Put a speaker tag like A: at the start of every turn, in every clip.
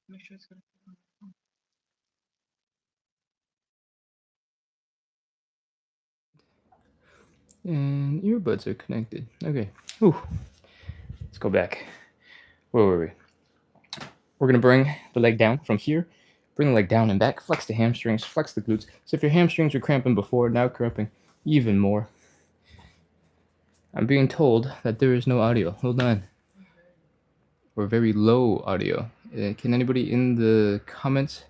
A: Make sure it's gonna. And earbuds are connected. Okay. Whew. Let's go back. Where were we? We're gonna bring the leg down from here. Bring the leg down and back. Flex the hamstrings. Flex the glutes. So if your hamstrings were cramping before, now cramping even more. I'm being told that there is no audio. Hold on. Or very low audio. Can anybody in the comments?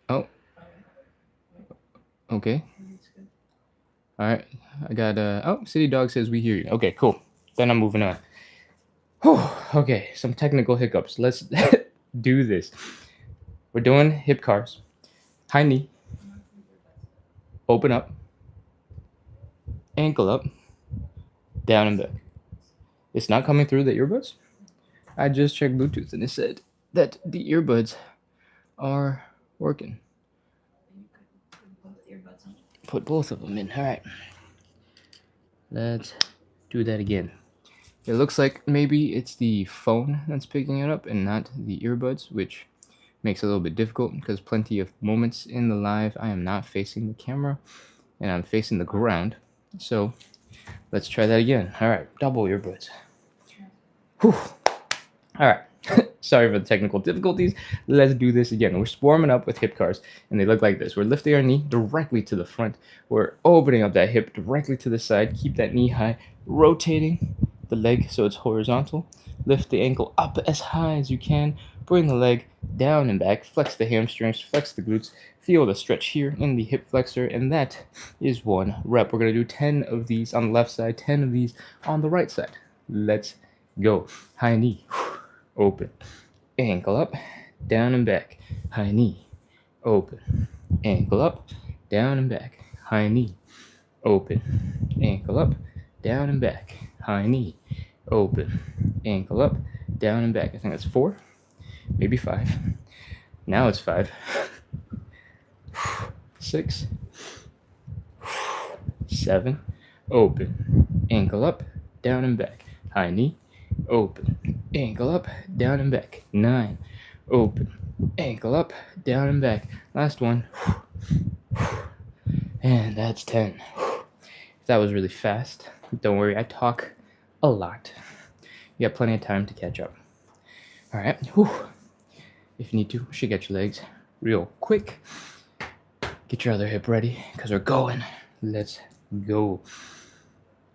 A: Oh. Okay. All right. I got oh, City Dog says we hear you. Okay, cool. Then I'm moving on. Whew. Okay, some technical hiccups. Let's do this. We're doing hip cars. High knee. Open up. Ankle up. Down and back. It's not coming through the earbuds. I just checked Bluetooth and it said that the earbuds are working. Put both of them in. All right. Let's do that again. It looks like maybe it's the phone that's picking it up and not the earbuds, which makes it a little bit difficult because plenty of moments in the live I am not facing the camera and I'm facing the ground. So let's try that again. All right, double earbuds. Whew. All right. Sorry for the technical difficulties. Let's do this again. We're warming up with hip cars, and they look like this. We're lifting our knee directly to the front. We're opening up that hip directly to the side. Keep that knee high, rotating the leg so it's horizontal. Lift the ankle up as high as you can. Bring the leg down and back. Flex the hamstrings, flex the glutes. Feel the stretch here in the hip flexor, and that is 1 rep. We're going to do 10 of these on the left side, 10 of these on the right side. Let's go. High knee. Open. Ankle up, down and back. High knee. Open. Ankle up, down and back. High knee. Open. Ankle up, down and back. High knee. Open. Ankle up, down and back. I think that's 4, maybe 5. Now it's 5. 6. 7. Open. Ankle up, down and back. High knee. Open. Ankle up, down and back. 9. Open. Ankle up, down and back. Last one. And that's 10. That was really fast. Don't worry, I talk a lot. You got plenty of time to catch up. All right. Whew. If you need to, shake out your legs real quick. Get your other hip ready because we're going. Let's go.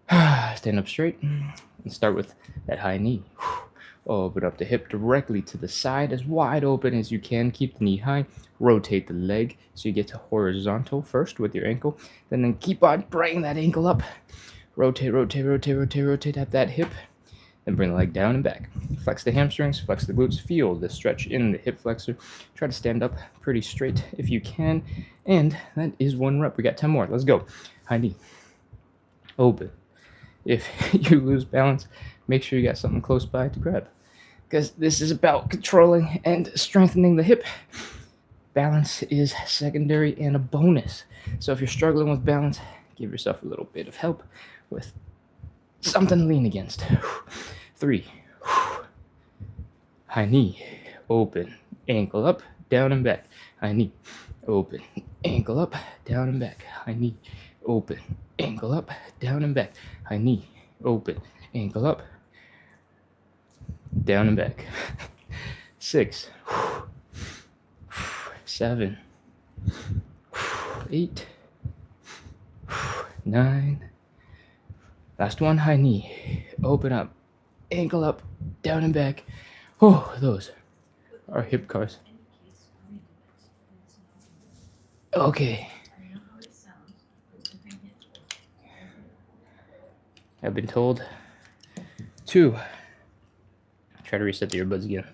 A: Stand up straight and start with that high knee. Open up the hip directly to the side, as wide open as you can. Keep the knee high. Rotate the leg so you get to horizontal first with your ankle. Then keep on bringing that ankle up. Rotate, rotate, rotate, rotate, rotate at that hip. Then bring the leg down and back. Flex the hamstrings, flex the glutes. Feel the stretch in the hip flexor. Try to stand up pretty straight if you can. And that is one rep. We got 10 more. Let's go. High knee. Open. If you lose balance, make sure you got something close by to grab, because this is about controlling and strengthening the hip. Balance is secondary and a bonus. So if you're struggling with balance, give yourself a little bit of help with something to lean against. 3. High knee. Open. Ankle up, down and back. High knee. Open. Ankle up, down and back. High knee. Open. Ankle up, down and back. High knee. Open. Ankle up, down and back. 6. 7. 8. 9. Last one, high knee. Open up. Ankle up, down and back. Oh, those are hip cars. Okay. I've been told to try to reset the earbuds again.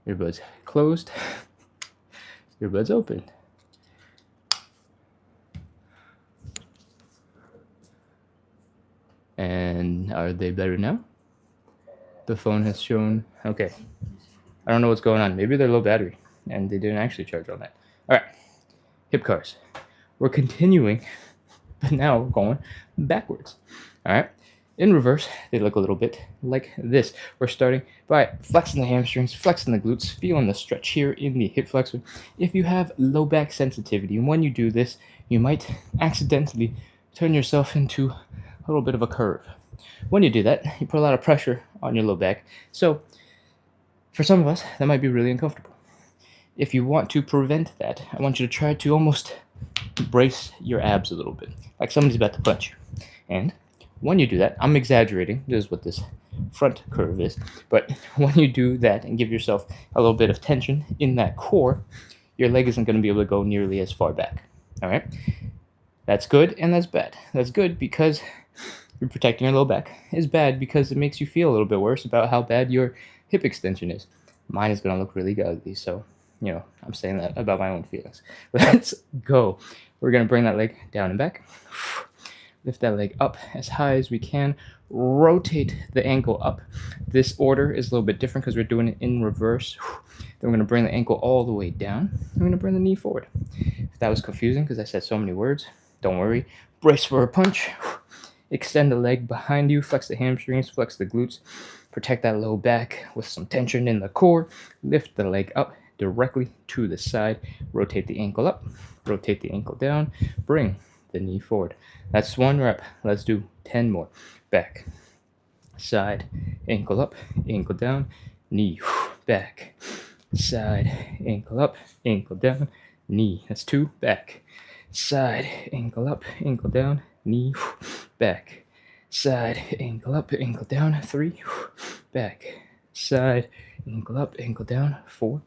A: Earbuds closed. Earbuds open. And are they better now? The phone has shown. Okay. I don't know what's going on. Maybe they're low battery and they didn't actually charge all that. All right. Hip cars. We're continuing, but now we're going backwards. All right. In reverse, they look a little bit like this. We're starting by flexing the hamstrings, flexing the glutes, feeling the stretch here in the hip flexor. If you have low back sensitivity, and when you do this, you might accidentally turn yourself into a little bit of a curve. When you do that, you put a lot of pressure on your low back. So for some of us, that might be really uncomfortable. If you want to prevent that, I want you to try to almost brace your abs a little bit, like somebody's about to punch you. And when you do that, I'm exaggerating, this is what this front curve is, but when you do that and give yourself a little bit of tension in that core, your leg isn't going to be able to go nearly as far back. All right? That's good and that's bad. That's good because you're protecting your low back. It's bad because it makes you feel a little bit worse about how bad your hip extension is. Mine is going to look really ugly, so, I'm saying that about my own feelings. Let's go. We're going to bring that leg down and back. Lift that leg up as high as we can. Rotate the ankle up. This order is a little bit different because we're doing it in reverse. Then we're going to bring the ankle all the way down. We're going to bring the knee forward. If that was confusing because I said so many words, don't worry. Brace for a punch. Extend the leg behind you. Flex the hamstrings. Flex the glutes. Protect that low back with some tension in the core. Lift the leg up directly to the side. Rotate the ankle up. Rotate the ankle down. Bring the knee forward. That's one rep. Let's do 10 more. Back, side, ankle up, ankle down, knee, back, side, ankle up, ankle down, knee. That's 2. Back, side, ankle up, ankle down, knee, back, side, ankle up, ankle down, 3. Back, side, ankle up, ankle down, 4.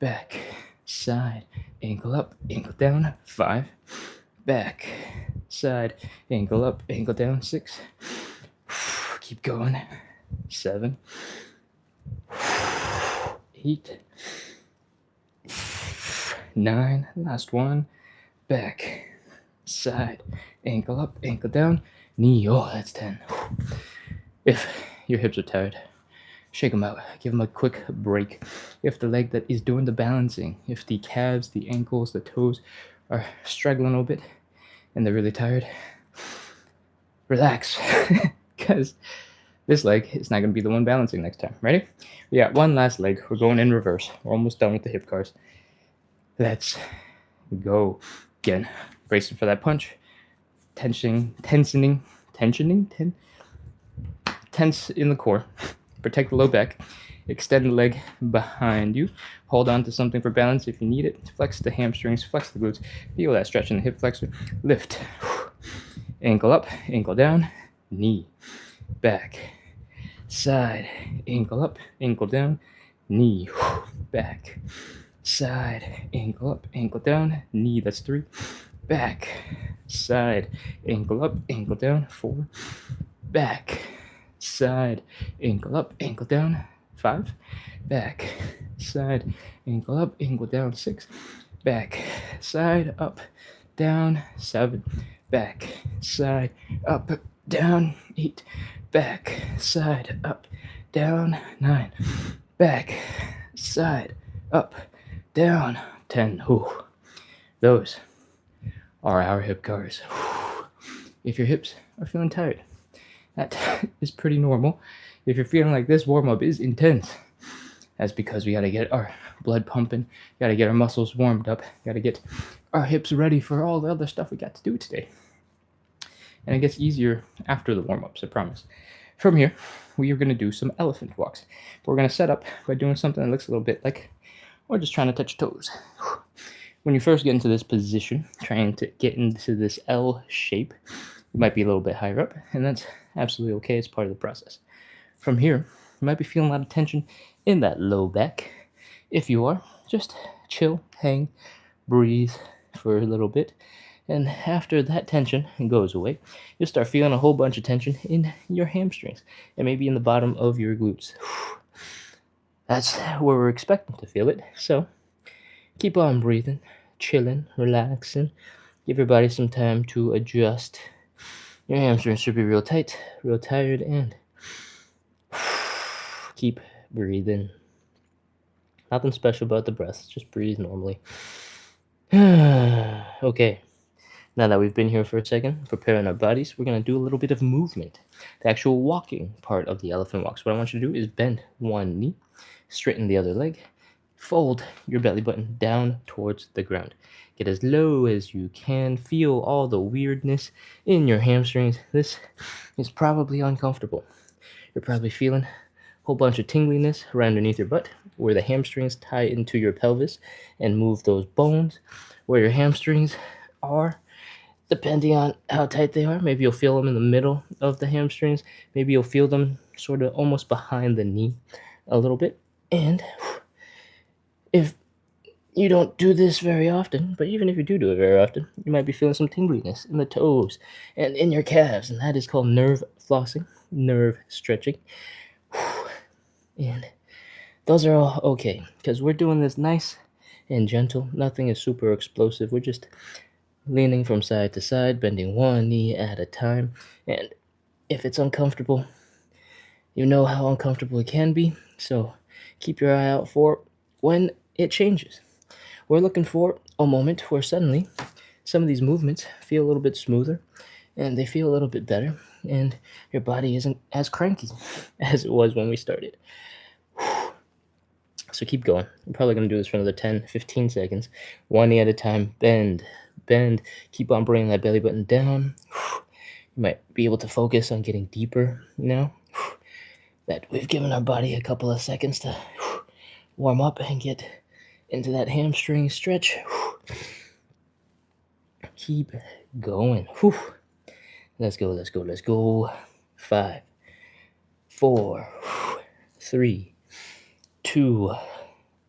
A: Back, side, ankle up, ankle down, 5. Back, side, ankle up, ankle down, 6. Keep going. 7. 8. 9. Last one. Back, side, ankle up, ankle down, knee. Oh, that's 10. If your hips are tired, shake them out. Give them a quick break. If the leg that is doing the balancing, if the calves, the ankles, the toes are struggling a little bit and they're really tired, relax, because this leg is not going to be the one balancing next time. Ready? We got one last leg. We're going in reverse. We're almost done with the hip cars. Let's go. Again, bracing for that punch. Tense in the core. Protect the low back. Extend the leg behind you. Hold on to something for balance if you need it. Flex the hamstrings, flex the glutes. Feel that stretch in the hip flexor. Lift. Ankle up, ankle down, knee, back, side, ankle up, ankle down, knee, back, side, ankle up, ankle down, knee, that's 3, back, side, ankle up, ankle down, 4, back, side, ankle up, ankle down, 5, back, side, ankle up, ankle down, 6, back, side, up, down, 7, back, side, up, down, 8, back, side, up, down, 9, back, side, up, down, 10. Ooh, those are our hip cars. If your hips are feeling tired, that is pretty normal. If you're feeling like this warm-up is intense, that's because we got to get our blood pumping, got to get our muscles warmed up, got to get our hips ready for all the other stuff we got to do today. And it gets easier after the warm-ups, I promise. From here, we are going to do some elephant walks. We're going to set up by doing something that looks a little bit like we're just trying to touch toes. When you first get into this position, trying to get into this L shape, you might be a little bit higher up, and that's absolutely okay. It's part of the process. From here, you might be feeling a lot of tension in that low back. If you are, just chill, hang, breathe for a little bit. And after that tension goes away, you'll start feeling a whole bunch of tension in your hamstrings and maybe in the bottom of your glutes. That's where we're expecting to feel it. So keep on breathing, chilling, relaxing. Give your body some time to adjust. Your hamstrings should be real tight, real tired, and keep breathing. Nothing special about the breath, just breathe normally. Okay, now that we've been here for a second, preparing our bodies, we're going to do a little bit of movement. The actual walking part of the elephant walks. What I want you to do is bend one knee, straighten the other leg, fold your belly button down towards the ground. Get as low as you can. Feel all the weirdness in your hamstrings. This is probably uncomfortable. You're probably feeling a whole bunch of tingliness right underneath your butt, where the hamstrings tie into your pelvis and move those bones. Where your hamstrings are, depending on how tight they are, maybe you'll feel them in the middle of the hamstrings. Maybe you'll feel them sort of almost behind the knee a little bit. And if you don't do this very often, but even if you do it very often, you might be feeling some tingliness in the toes and in your calves, and that is called nerve flossing, nerve stretching. And those are all okay, because we're doing this nice and gentle. Nothing is super explosive. We're just leaning from side to side, bending one knee at a time. And if it's uncomfortable, you know how uncomfortable it can be, so keep your eye out for when it changes. We're looking for a moment where suddenly some of these movements feel a little bit smoother and they feel a little bit better, and your body isn't as cranky as it was when we started. So keep going. I'm probably going to do this for another 10, 15 seconds. One knee at a time. Bend, bend. Keep on bringing that belly button down. You might be able to focus on getting deeper now. That we've given our body a couple of seconds to warm up and get into that hamstring stretch. Keep going. Let's go, let's go, let's go. 5, 4, 3, 2,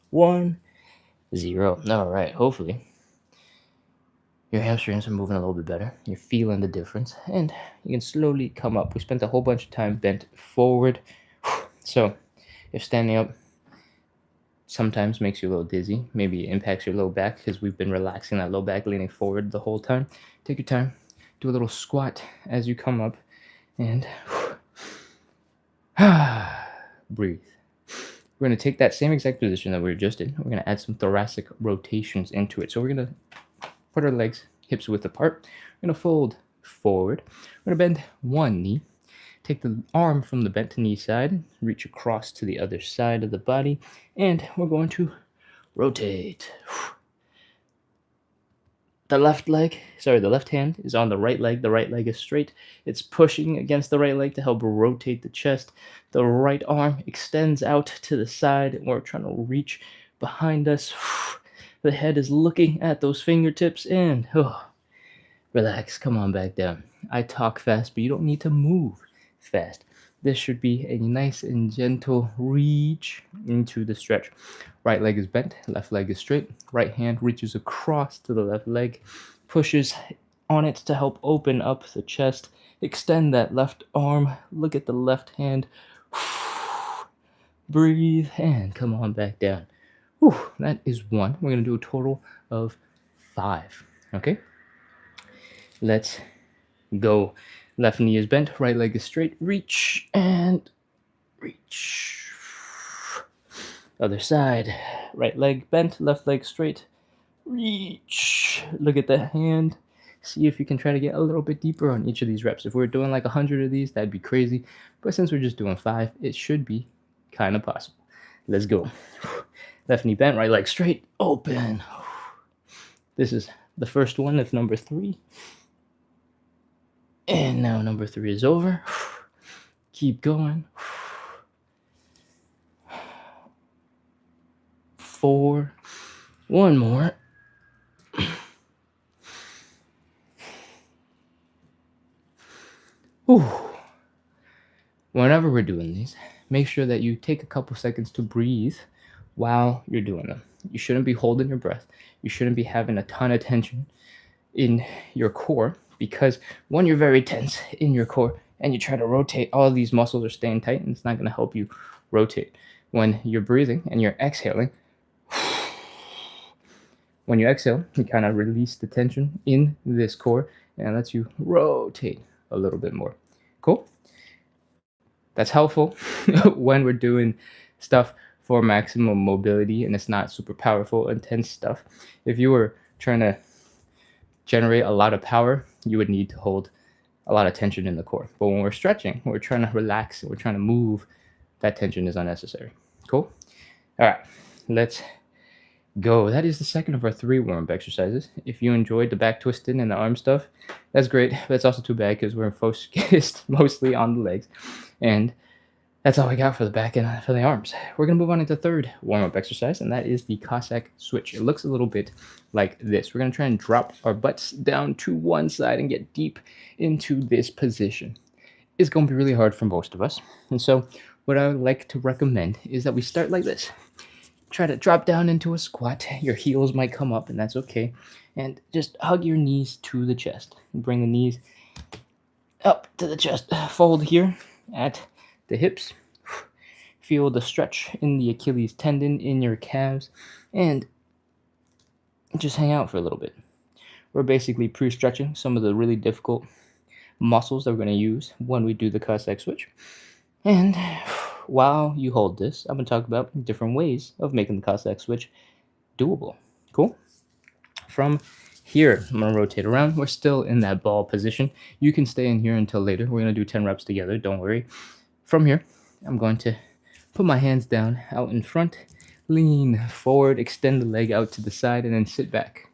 A: 1, 0. All right, hopefully your hamstrings are moving a little bit better. You're feeling the difference, and you can slowly come up. We spent a whole bunch of time bent forward. So if standing up sometimes makes you a little dizzy, maybe it impacts your low back because we've been relaxing that low back, leaning forward the whole time. Take your time. Do a little squat as you come up, and breathe. We're going to take that same exact position that we were just in. We're going to add some thoracic rotations into it. So we're going to put our legs hips width apart. We're going to fold forward. We're going to bend one knee. Take the arm from the bent knee side, reach across to the other side of the body, and we're going to rotate. the left hand is on the right leg is straight. It's pushing against the right leg to help rotate the chest. The right arm extends out to the side, and we're trying to reach behind us. The head is looking at those fingertips, and relax, come on back down. I talk fast, but you don't need to move fast. This should be a nice and gentle reach into the stretch. Right leg is bent, left leg is straight. Right hand reaches across to the left leg, pushes on it to help open up the chest. Extend that left arm, look at the left hand. Breathe and come on back down. That is 1. We're going to do a total of 5. Okay? Let's go. Left knee is bent, right leg is straight. Reach and reach. Other side. Right leg bent, left leg straight. Reach. Look at the hand. See if you can try to get a little bit deeper on each of these reps. If we were doing like 100 of these, that'd be crazy. But since we're just doing 5, it should be kind of possible. Let's go. Left knee bent, right leg straight. Open. This is the first one of number 3. And now number 3 is over. Keep going. 4. One more. Whenever we're doing these, make sure that you take a couple seconds to breathe while you're doing them. You shouldn't be holding your breath. You shouldn't be having a ton of tension in your core, because when you're very tense in your core and you try to rotate, all of these muscles are staying tight and it's not going to help you rotate. When you're breathing and you're exhaling, when you exhale, you kind of release the tension in this core and it lets you rotate a little bit more. Cool? That's helpful when we're doing stuff for maximum mobility and it's not super powerful, intense stuff. If you were trying to generate a lot of power, you would need to hold a lot of tension in the core. But when we're stretching, we're trying to relax and we're trying to move, that tension is unnecessary. Cool? All right, let's go. That is the second of our 3 warm-up exercises. If you enjoyed the back twisting and the arm stuff, that's great. But it's also too bad because we're focused mostly on the legs. And that's all I got for the back and for the arms. We're going to move on into the 3rd warm-up exercise, and that is the Cossack switch. It looks a little bit like this. We're going to try and drop our butts down to one side and get deep into this position. It's going to be really hard for most of us. And so what I would like to recommend is that we start like this. Try to drop down into a squat. Your heels might come up, and that's okay. And just hug your knees to the chest. Bring the knees up to the chest. Fold here at the hips. Feel the stretch in the Achilles tendon in your calves, and just hang out for a little bit. We're basically pre-stretching some of the really difficult muscles that we're going to use when we do the Cossack switch. And while you hold this, I'm going to talk about different ways of making the Cossack switch doable. Cool? From here, I'm going to rotate around. We're still in that ball position. You can stay in here until later. We're going to do 10 reps together. Don't worry. From here, I'm going to put my hands down out in front, lean forward, extend the leg out to the side, and then sit back.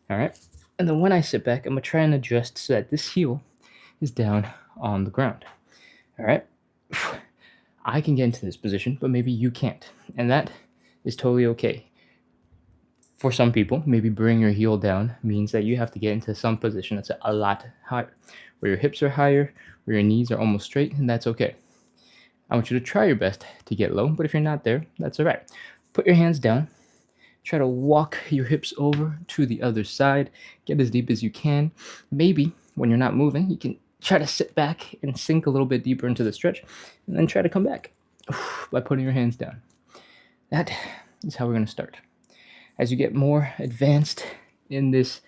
A: All right? And then when I sit back, I'm going to try and adjust so that this heel is down on the ground. All right? I can get into this position, but maybe you can't. And that is totally okay. For some people, maybe bring your heel down means that you have to get into some position that's a lot higher, where your hips are higher, where your knees are almost straight, and that's okay. I want you to try your best to get low, but if you're not there, that's all right. Put your hands down. Try to walk your hips over to the other side. Get as deep as you can. Maybe when you're not moving, you can try to sit back and sink a little bit deeper into the stretch, and then try to come back by putting your hands down. That is how we're going to start. As you get more advanced in this,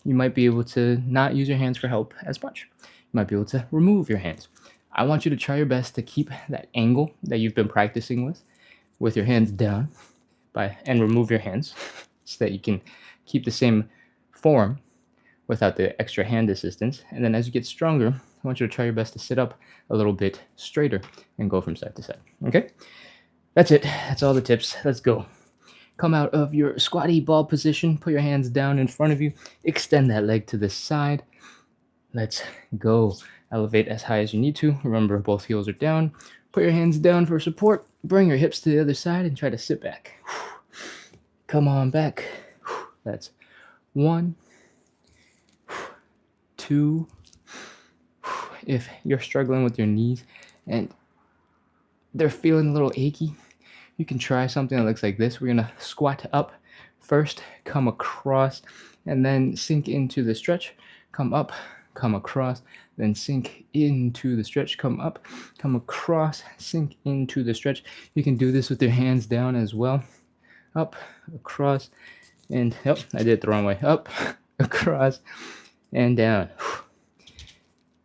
A: you might be able to not use your hands for help as much. You might be able to remove your hands. I want you to try your best to keep that angle that you've been practicing with your hands down, and remove your hands so that you can keep the same form without the extra hand assistance. And then as you get stronger, I want you to try your best to sit up a little bit straighter and go from side to side. Okay? That's it. That's all the tips. Let's go. come out of your squatty ball position, put your hands down in front of you, extend that leg to the side. Let's go. Elevate as high as you need to. Remember, both heels are down. Put your hands down for support. Bring your hips to the other side and try to sit back. Come on back. That's 1, 2. If you're struggling with your knees and they're feeling a little achy, you can try something that looks like this. We're going to squat up first, come across, and then sink into the stretch. Come up, come across, then sink into the stretch. Come up, come across, sink into the stretch. You can do this with your hands down as well. Up, across, and yep, I did it the wrong way. Up, across, and down.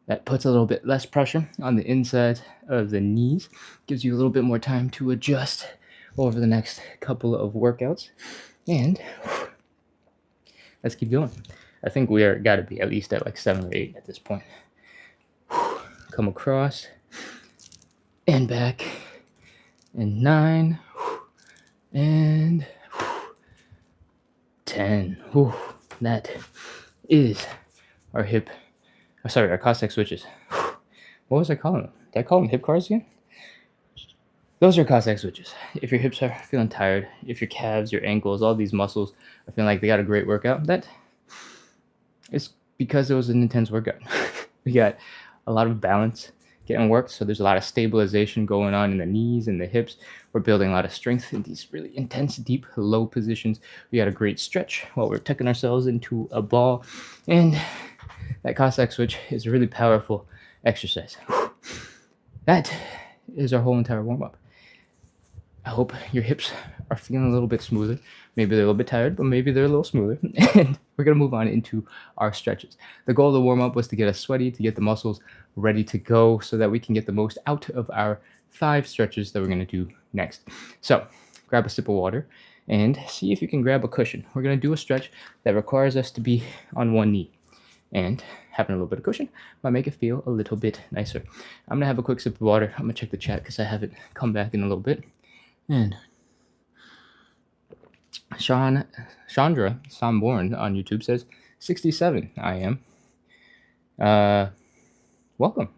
A: That puts a little bit less pressure on the inside of the knees, gives you a little bit more time to adjust over the next couple of workouts. And let's keep going. I think we are got to be at least at like 7 or 8 at this point. Come across and back, and 9 and 10. That is our hip. Sorry, our Cossack switches. What was I calling them? Did I call them hip cars again? Those are Cossack switches. If your hips are feeling tired, if your calves, your ankles, all these muscles are feeling like they got a great workout, that is because it was an intense workout. We got a lot of balance getting worked, so there's a lot of stabilization going on in the knees and the hips. We're building a lot of strength in these really intense, deep, low positions. We got a great stretch while we're tucking ourselves into a ball, and that Cossack switch is a really powerful exercise. That is our whole entire warm-up. I hope your hips are feeling a little bit smoother. Maybe they're a little bit tired, but maybe they're a little smoother. And we're going to move on into our stretches. The goal of the warm-up was to get us sweaty, to get the muscles ready to go so that we can get the most out of our 5 stretches that we're going to do next. So grab a sip of water and see if you can grab a cushion. We're going to do a stretch that requires us to be on one knee. And having a little bit of cushion might make it feel a little bit nicer. I'm going to have a quick sip of water. I'm going to check the chat because I haven't come back in a little bit. And Chandra Samborn on YouTube says, 67, I am. Welcome.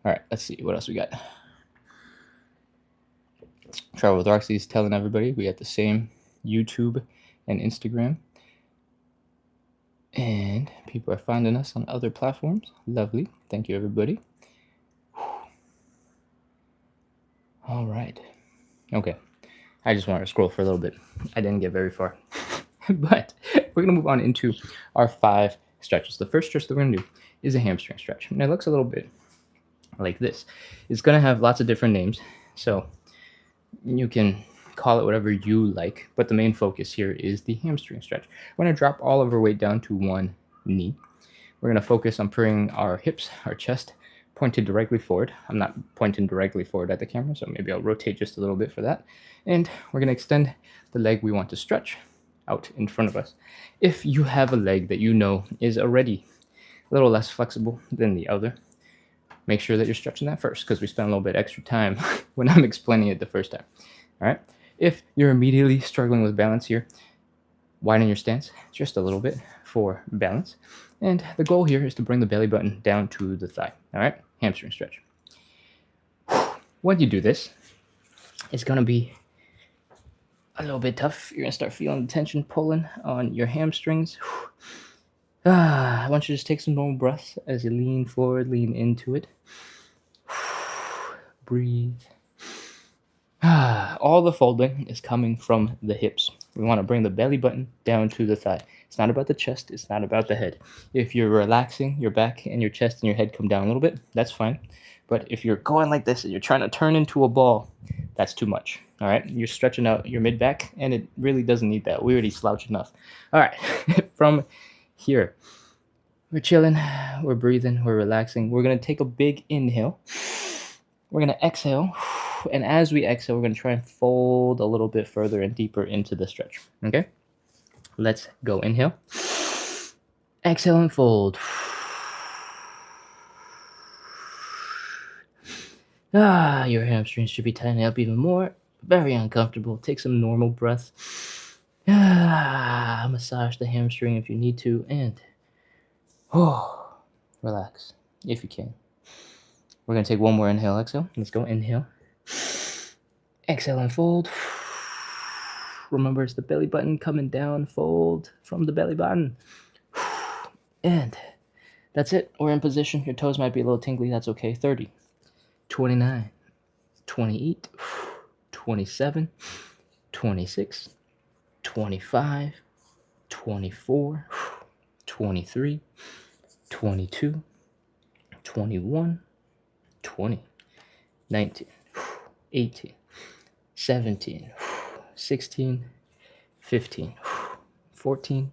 A: All right, let's see. What else we got? Travel with Roxy is telling everybody we got the same YouTube and Instagram. And people are finding us on other platforms. Lovely. Thank you, everybody. All right. Okay. I just wanted to scroll for a little bit. I didn't get very far. But we're going to move on into our 5 stretches. The first stretch that we're going to do is a hamstring stretch. And it looks a little bit like this. It's going to have lots of different names. So you can call it whatever you like, but the main focus here is the hamstring stretch. We're going to drop all of our weight down to one knee. We're going to focus on bringing our hips, our chest, pointed directly forward. I'm not pointing directly forward at the camera, so maybe I'll rotate just a little bit for that. And we're going to extend the leg we want to stretch out in front of us. If you have a leg that you know is already a little less flexible than the other, make sure that you're stretching that first, because we spent a little bit extra time when I'm explaining it the first time. All right. If you're immediately struggling with balance here, widen your stance just a little bit for balance. And the goal here is to bring the belly button down to the thigh. All right. Hamstring stretch. When you do this, it's going to be a little bit tough. You're going to start feeling the tension pulling on your hamstrings. I want you to just take some normal breaths as you lean forward, lean into it. Breathe. All the folding is coming from the hips. We want to bring the belly button down to the thigh. It's not about the chest. It's not about the head. If you're relaxing, your back and your chest and your head come down a little bit, that's fine. But if you're going like this and you're trying to turn into a ball, that's too much. All right? You're stretching out your mid-back, and it really doesn't need that. We already slouch enough. All right. From here, we're chilling. We're breathing. We're relaxing. We're going to take a big inhale. We're going to exhale. And as we exhale, we're going to try and fold a little bit further and deeper into the stretch. Okay? Let's go. Inhale. Exhale and fold. Your hamstrings should be tightening up even more. very uncomfortable. Take some normal breaths. Massage the hamstring if you need to, and relax if you can. We're gonna take one more inhale, exhale. Let's go. Inhale, exhale, and fold. Remember, it's the belly button coming down. Fold from the belly button, and that's it. We're in position. Your toes might be a little tingly. That's okay. 30, 29, 28, 27, 26, 25, 24, 23, 22, 21, 20, 19, 18, 17, 16, 15, 14,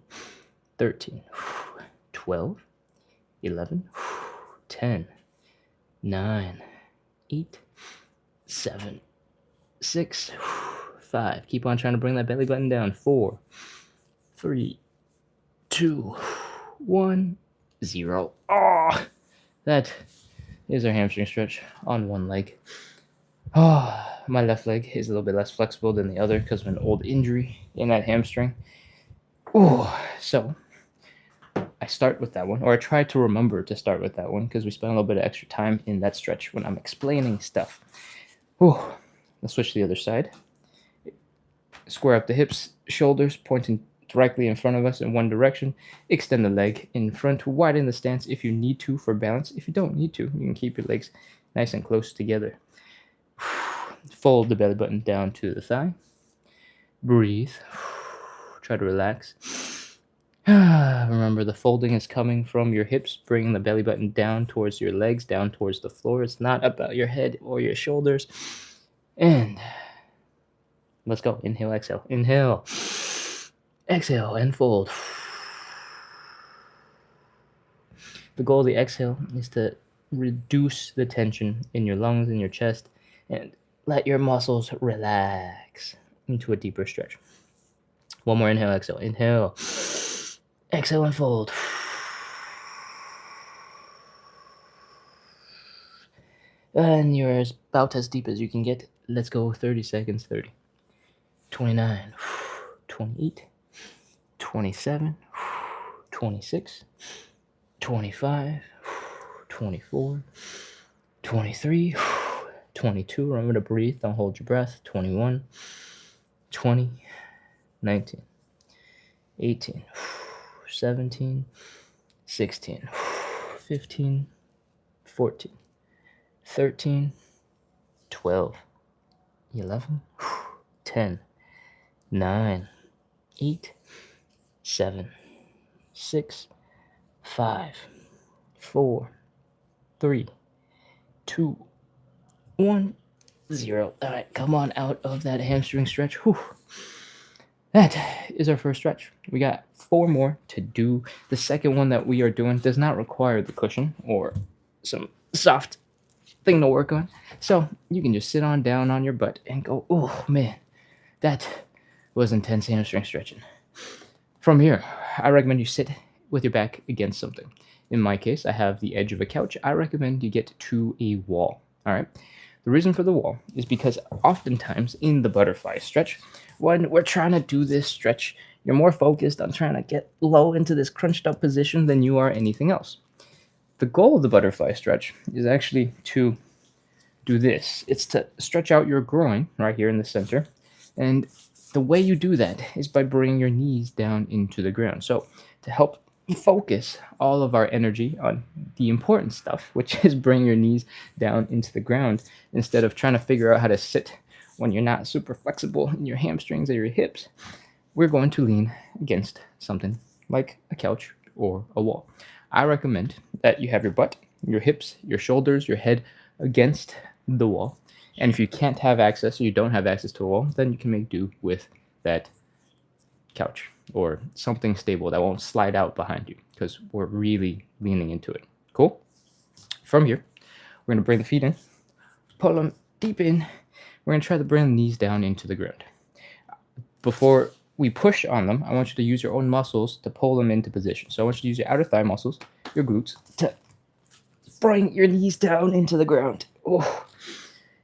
A: 13, 12, 11, 10, 9, 8, 7, 6, 5. Keep on trying to bring that belly button down. 4, 3, 2, 1, 0. Oh, that is our hamstring stretch on one leg. Oh, my left leg is a little bit less flexible than the other because of an old injury in that hamstring. Oh, so I start with that one, or I try to remember to start with that one because we spend a little bit of extra time in that stretch when I'm explaining stuff. Oh, let's switch to the other side. Square up the hips, shoulders pointing directly in front of us in one direction. Extend the leg in front, widen the stance if you need to for balance. If you don't need to, you can keep your legs nice and close together. Fold the belly button down to the thigh. Breathe. Try to relax. Remember, the folding is coming from your hips, bringing the belly button down towards your legs, down towards the floor. It's not about your head or your shoulders. And let's go. Inhale, exhale. Inhale. Exhale and fold. The goal of the exhale is to reduce the tension in your lungs and your chest and let your muscles relax into a deeper stretch. One more inhale, exhale. Inhale. Exhale and fold. And you're about as deep as you can get. Let's go. 30 seconds. 30. 29. 28. 27. 26. 25. 24. 23. 22. Remember to breathe. Don't hold your breath. 21. 20. 19. 18. 17. 16. 15. 14. 13, 12, 11, 10, 9, 8, 7, 6, 5, 4, 3, 2, 1, 0. All right, come on out of that hamstring stretch. Whew. That is our first stretch. We got 4 more to do. The second one that we are doing does not require the cushion or some soft thing to work on. So you can just sit on down on your butt and go, oh man, that was intense hamstring stretching. From here, I recommend you sit with your back against something. In my case, I have the edge of a couch. I recommend you get to a wall. All right. The reason for the wall is because oftentimes in the butterfly stretch, when we're trying to do this stretch, you're more focused on trying to get low into this crunched up position than you are anything else. The goal of the butterfly stretch is actually to do this. It's to stretch out your groin right here in the center. And the way you do that is by bringing your knees down into the ground. So to help focus all of our energy on the important stuff, which is bring your knees down into the ground instead of trying to figure out how to sit when you're not super flexible in your hamstrings or your hips, we're going to lean against something like a couch or a wall. I recommend that you have your butt, your hips, your shoulders, your head against the wall. And if you can't have access or you don't have access to a wall, then you can make do with that couch or something stable that won't slide out behind you because we're really leaning into it. Cool? From here, we're going to bring the feet in, pull them deep in. We're going to try to bring the knees down into the ground. Before we push on them, I want you to use your own muscles to pull them into position. So I want you to use your outer thigh muscles, your glutes, to bring your knees down into the ground. Oh.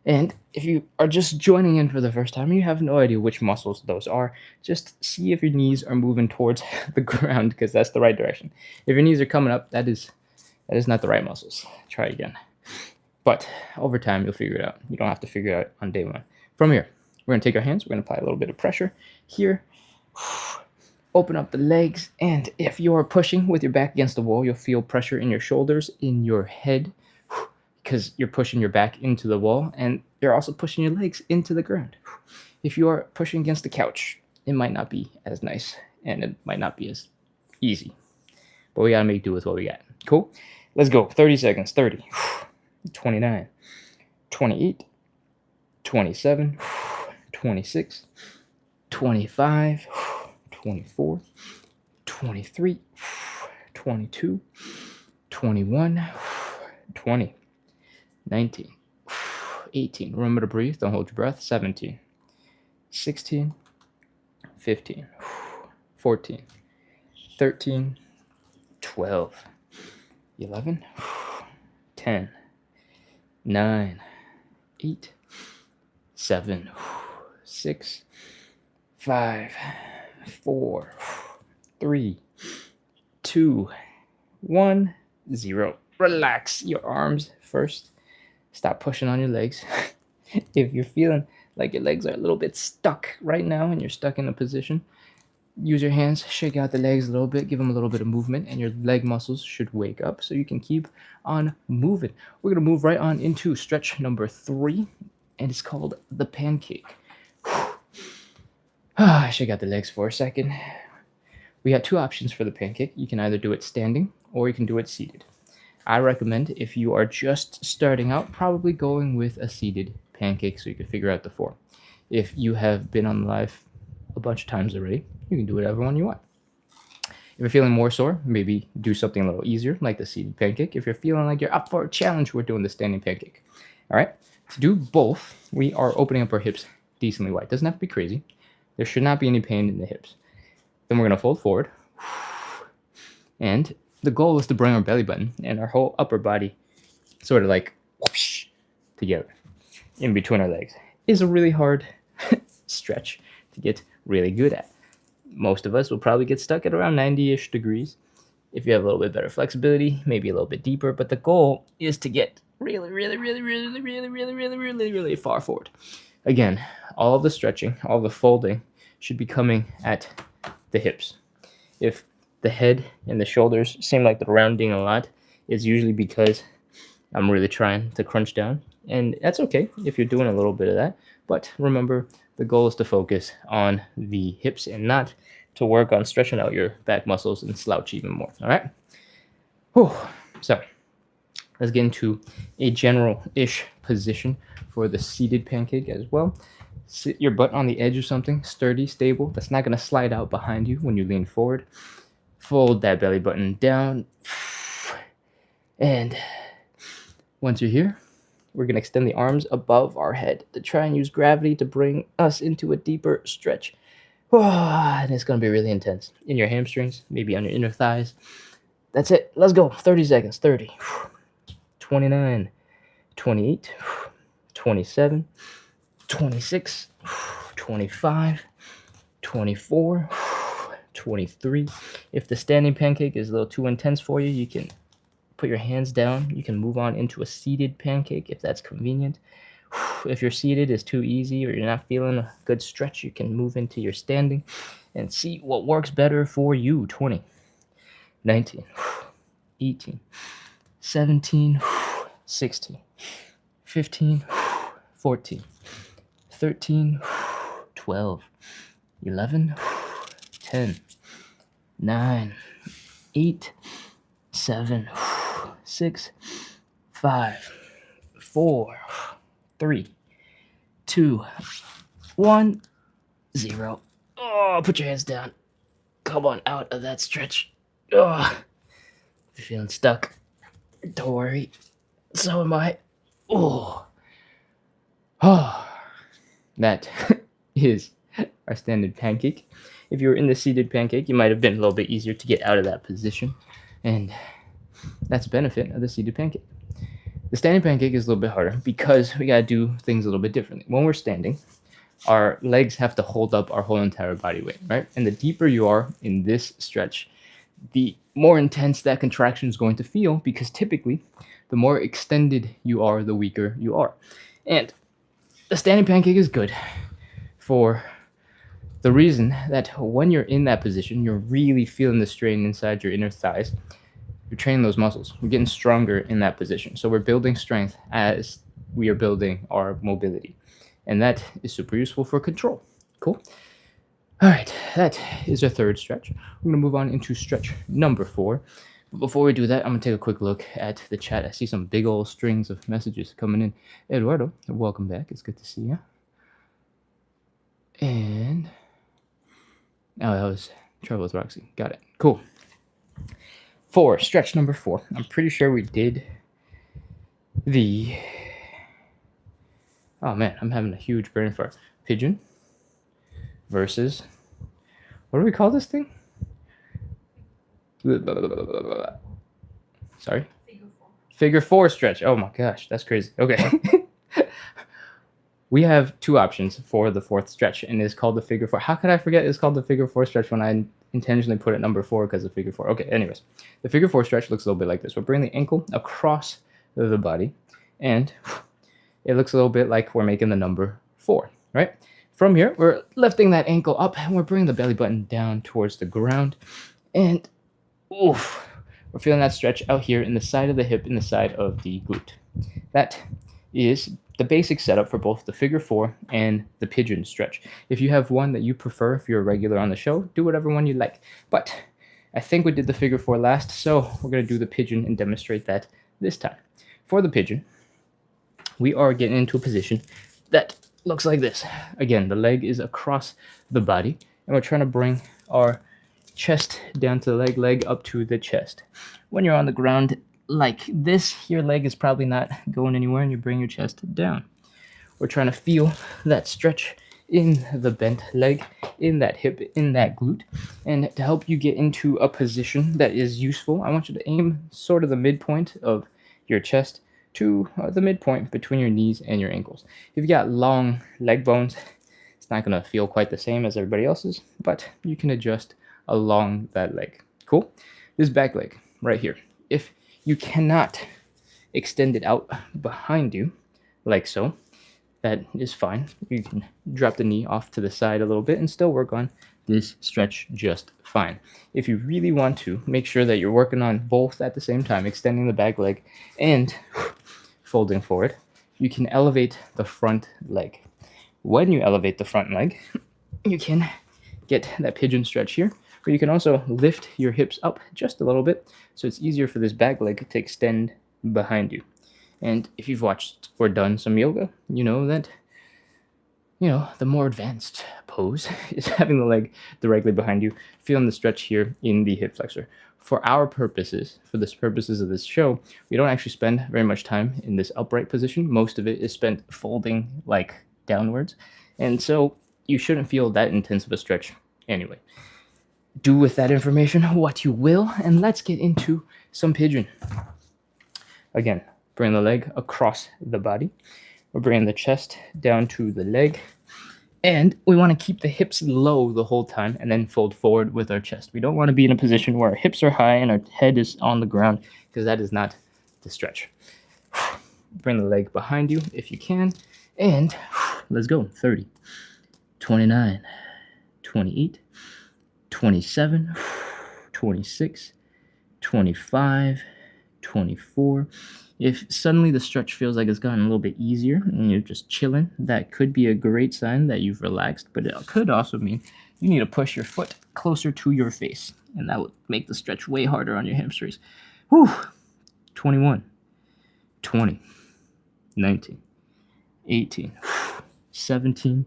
A: And if you are just joining in for the first time, you have no idea which muscles those are, just see if your knees are moving towards the ground, because that's the right direction. If your knees are coming up, that is not the right muscles. Try again. But over time, you'll figure it out. You don't have to figure it out on day one. From here, we're going to take our hands, we're going to apply a little bit of pressure here. Open up the legs, and if you're pushing with your back against the wall, you'll feel pressure in your shoulders, in your head, because you're pushing your back into the wall, and you're also pushing your legs into the ground. If you are pushing against the couch, it might not be as nice, and it might not be as easy. But we gotta make do with what we got. Cool? Let's go. 30 seconds. 30. 29. 28. 27. 26. 25. 24. 23. 22. 21. 20. 19. 18. Remember to breathe. Don't hold your breath. 17. 16. 15. 14. 13. 12. 11. 10. 9. 8. 7. 6. 5. 4. 3. 2. 1. 0. Relax your arms first. Stop pushing on your legs. If you're feeling like your legs are a little bit stuck right now and you're stuck in a position, use your hands, shake out the legs a little bit, give them a little bit of movement, and your leg muscles should wake up so you can keep on moving. We're going to move right on into stretch number 3, and it's called the pancake. Shake out the legs for a second. We have 2 options for the pancake. You can either do it standing or you can do it seated. I recommend, if you are just starting out, probably going with a seated pancake so you can figure out the form. If you have been on live a bunch of times already, you can do whatever one you want. If you're feeling more sore, maybe do something a little easier, like the seated pancake. If you're feeling like you're up for a challenge, we're doing the standing pancake. All right? To do both, we are opening up our hips decently wide. Doesn't have to be crazy. There should not be any pain in the hips. Then we're going to fold forward. And the goal is to bring our belly button and our whole upper body sort of like whoosh together in between our legs. It's a really hard stretch to get really good at. Most of us will probably get stuck at around 90-ish degrees. If you have a little bit better flexibility, maybe a little bit deeper, but the goal is to get really far forward. Again, all of the stretching, all of the folding should be coming at the hips. If the head and the shoulders seem like they're rounding a lot, it's usually because I'm really trying to crunch down. And that's okay if you're doing a little bit of that. But remember, the goal is to focus on the hips and not to work on stretching out your back muscles and slouch even more. All right? Whew. So let's get into a general-ish position for the seated pancake as well. Sit your butt on the edge of something, sturdy, stable. That's not going to slide out behind you when you lean forward. Fold that belly button down. And once you're here, we're going to extend the arms above our head to try and use gravity to bring us into a deeper stretch. And it's going to be really intense. In your hamstrings, maybe on your inner thighs. That's it. Let's go. 30 seconds. 30. 29. 28. 27. 26. 25. 24. 23. If the standing pancake is a little too intense for you, you can put your hands down. You can move on into a seated pancake if that's convenient. If your seated is too easy or you're not feeling a good stretch, you can move into your standing and see what works better for you. 20, 19, 18, 17, 16, 15, 14, 13, 12, 11, 10, 9, 8, 7, 6, 5, 4, 3, 2, 1, 0. Oh, put your hands down. Come on out of that stretch. Oh, if you're feeling stuck, don't worry. So am I. Oh. That is our standard pancake. If you were in the seated pancake, you might have been a little bit easier to get out of that position. And that's a benefit of the seated pancake. The standing pancake is a little bit harder because we gotta do things a little bit differently. When we're standing, our legs have to hold up our whole entire body weight, right? And the deeper you are in this stretch, the more intense that contraction is going to feel, because typically the more extended you are, the weaker you are. And the standing pancake is good for the reason that when you're in that position, you're really feeling the strain inside your inner thighs. You're training those muscles. We're getting stronger in that position. So we're building strength as we are building our mobility. And that is super useful for control. Cool. All right, that is our third stretch. We're going to move on into stretch number 4. But before we do that, I'm going to take a quick look at the chat. I see some big old strings of messages coming in. Eduardo, welcome back. It's good to see you. And oh, that was Trouble with Roxy. Got it. Cool. 4, stretch number 4. I'm pretty sure we did the... Oh man, I'm having a huge brain fart. Pigeon versus... What do we call this thing? Sorry? Figure 4 stretch. Oh my gosh, that's crazy. Okay. We have 2 options for the 4th stretch, and it's called the figure 4. How could I forget it's called the figure 4 stretch when I intentionally put it number 4 because of figure 4? Okay, anyways. The figure 4 stretch looks a little bit like this. We're bringing the ankle across the body, and it looks a little bit like we're making the number 4, right? From here, we're lifting that ankle up, and we're bringing the belly button down towards the ground, and oof, we're feeling that stretch out here in the side of the hip, in the side of the glute. That is the basic setup for both the figure 4 and the pigeon stretch. If you have one that you prefer, if you're a regular on the show, do whatever one you like. But I think we did the figure 4 last, so we're going to do the pigeon and demonstrate that this time. For the pigeon, we are getting into a position that looks like this. Again, the leg is across the body, and we're trying to bring our chest down to the leg up to the chest. When you're on the ground like this, your leg is probably not going anywhere, and you bring your chest down. We're trying to feel that stretch in the bent leg, in that hip, in that glute. And to help you get into a position that is useful, I want you to aim sort of the midpoint of your chest to the midpoint between your knees and your ankles. If you've got long leg bones, it's not going to feel quite the same as everybody else's, but you can adjust along that leg. Cool? This back leg right here. If you cannot extend it out behind you, like so, that is fine. You can drop the knee off to the side a little bit and still work on this stretch just fine. If you really want to, make sure that you're working on both at the same time, extending the back leg and folding forward. You can elevate the front leg. When you elevate the front leg, you can get that pigeon stretch here, but you can also lift your hips up just a little bit so it's easier for this back leg to extend behind you. And if you've watched or done some yoga, you know that, the more advanced pose is having the leg directly behind you, feeling the stretch here in the hip flexor. For our purposes, for the purposes of this show, we don't actually spend very much time in this upright position. Most of it is spent folding like downwards. And so you shouldn't feel that intense of a stretch anyway. Do with that information what you will, and let's get into some pigeon. Again, bring the leg across the body. We're bringing the chest down to the leg. And we want to keep the hips low the whole time and then fold forward with our chest. We don't want to be in a position where our hips are high and our head is on the ground, because that is not the stretch. Bring the leg behind you if you can. And let's go. 30, 29, 28, 27, 26, 25, 24. If suddenly the stretch feels like it's gotten a little bit easier and you're just chilling, that could be a great sign that you've relaxed, but it could also mean you need to push your foot closer to your face, and that would make the stretch way harder on your hamstrings. 21, 20, 19, 18, 17,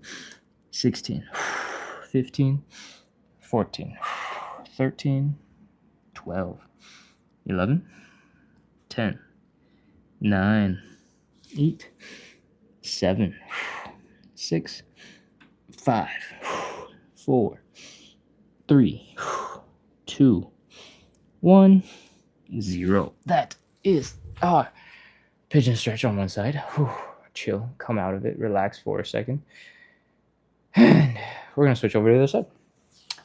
A: 16, 15, 14, 13, 12, 11, 10, 9, 8, 7, 6, 5, 4, 3, 2, 1, 0. That is our Pigeon stretch on one side. Whew, chill, come out of it, relax for a second. And we're going to switch over to the other side.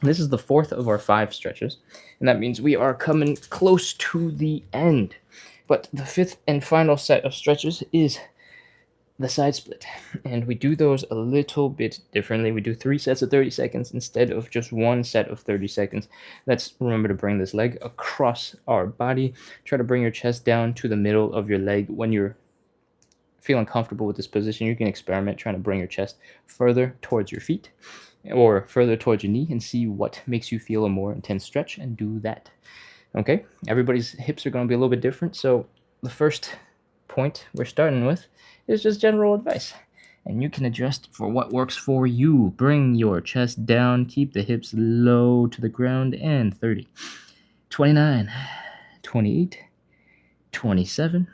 A: This is the fourth of our 5 stretches, and that means we are coming close to the end. But the fifth and final set of stretches is the side split, and we do those a little bit differently. We do 3 sets of 30 seconds instead of just 1 set of 30 seconds. Let's remember to bring this leg across our body. Try to bring your chest down to the middle of your leg. When you're feeling comfortable with this position, you can experiment trying to bring your chest further towards your feet or further towards your knee and see what makes you feel a more intense stretch, and do that. Okay, everybody's hips are going to be a little bit different, so the first point we're starting with is just general advice, and you can adjust for what works for you. Bring your chest down, keep the hips low to the ground, and 30, 29, 28, 27,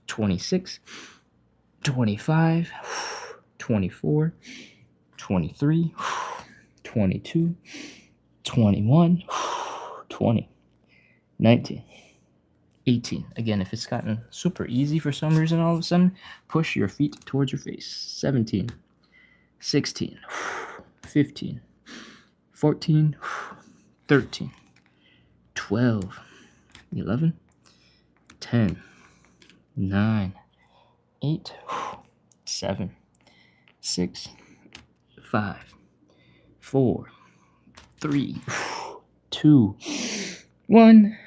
A: 26, 25, 24, 23, 22, 21, 20, 19, 18. Again, if it's gotten super easy for some reason all of a sudden, push your feet towards your face. 17, 16, 15, 14, 13, 12, 11, 10, 9, 8, 7, 6, 5, 4, 3, 2, 1,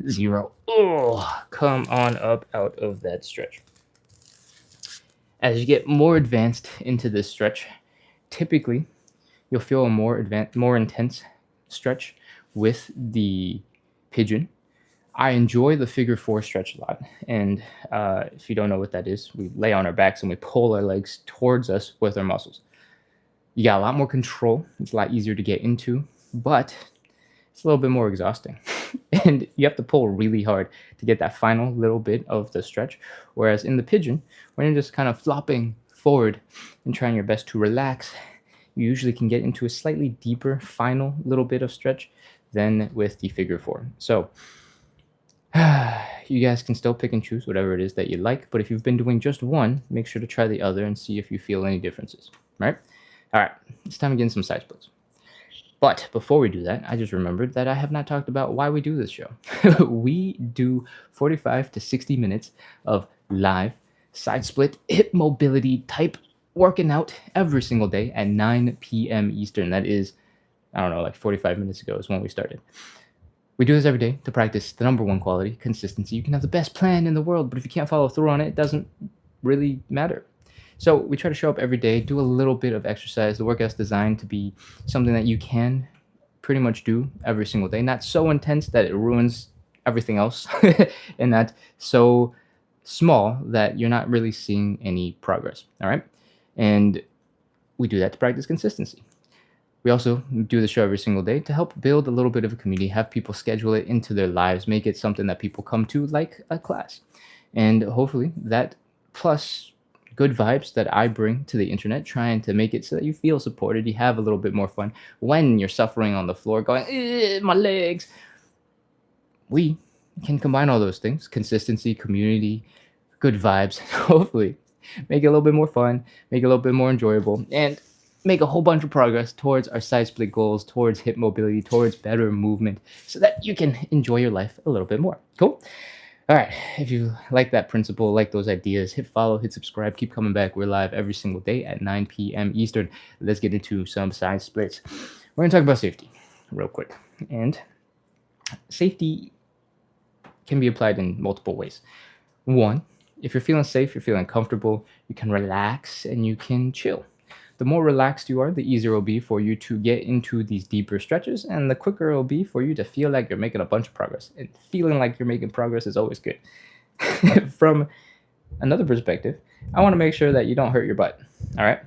A: 0. Oh, come on up out of that stretch. As you get more advanced into this stretch, typically you'll feel a more intense stretch with the pigeon. I enjoy the figure 4 stretch a lot, and if you don't know what that is, we lay on our backs and we pull our legs towards us with our muscles. You got a lot more control. It's a lot easier to get into, but it's a little bit more exhausting. And you have to pull really hard to get that final little bit of the stretch. Whereas in the pigeon, when you're just kind of flopping forward and trying your best to relax, you usually can get into a slightly deeper final little bit of stretch than with the figure 4. So you guys can still pick and choose whatever it is that you like, but if you've been doing just one, make sure to try the other and see if you feel any differences, right? All right, it's time to get in some side splits. But before we do that, I just remembered that I have not talked about why we do this show. We do 45 to 60 minutes of live side split hip mobility type working out every single day at 9 p.m. Eastern. That is, I don't know, like 45 minutes ago is when we started. We do this every day to practice the number one quality, consistency. You can have the best plan in the world, but if you can't follow through on it, it doesn't really matter. So we try to show up every day, do a little bit of exercise. The workout's designed to be something that you can pretty much do every single day. Not so intense that it ruins everything else, and not so small that you're not really seeing any progress, all right? And we do that to practice consistency. We also do the show every single day to help build a little bit of a community, have people schedule it into their lives, make it something that people come to like a class. And hopefully that plus good vibes that I bring to the internet, trying to make it so that you feel supported, you have a little bit more fun when you're suffering on the floor going, my legs. We can combine all those things, consistency, community, good vibes, hopefully make it a little bit more fun, make it a little bit more enjoyable, and make a whole bunch of progress towards our side split goals, towards hip mobility, towards better movement, so that you can enjoy your life a little bit more. Cool? All right, if you like that principle, like those ideas, hit follow, hit subscribe, keep coming back. We're live every single day at 9 p.m. Eastern. Let's get into some side splits. We're going to talk about safety real quick. And safety can be applied in multiple ways. One, if you're feeling safe, you're feeling comfortable, you can relax and you can chill. The more relaxed you are, the easier it will be for you to get into these deeper stretches, and the quicker it will be for you to feel like you're making a bunch of progress. And feeling like you're making progress is always good. From another perspective, I want to make sure that you don't hurt your butt, all right?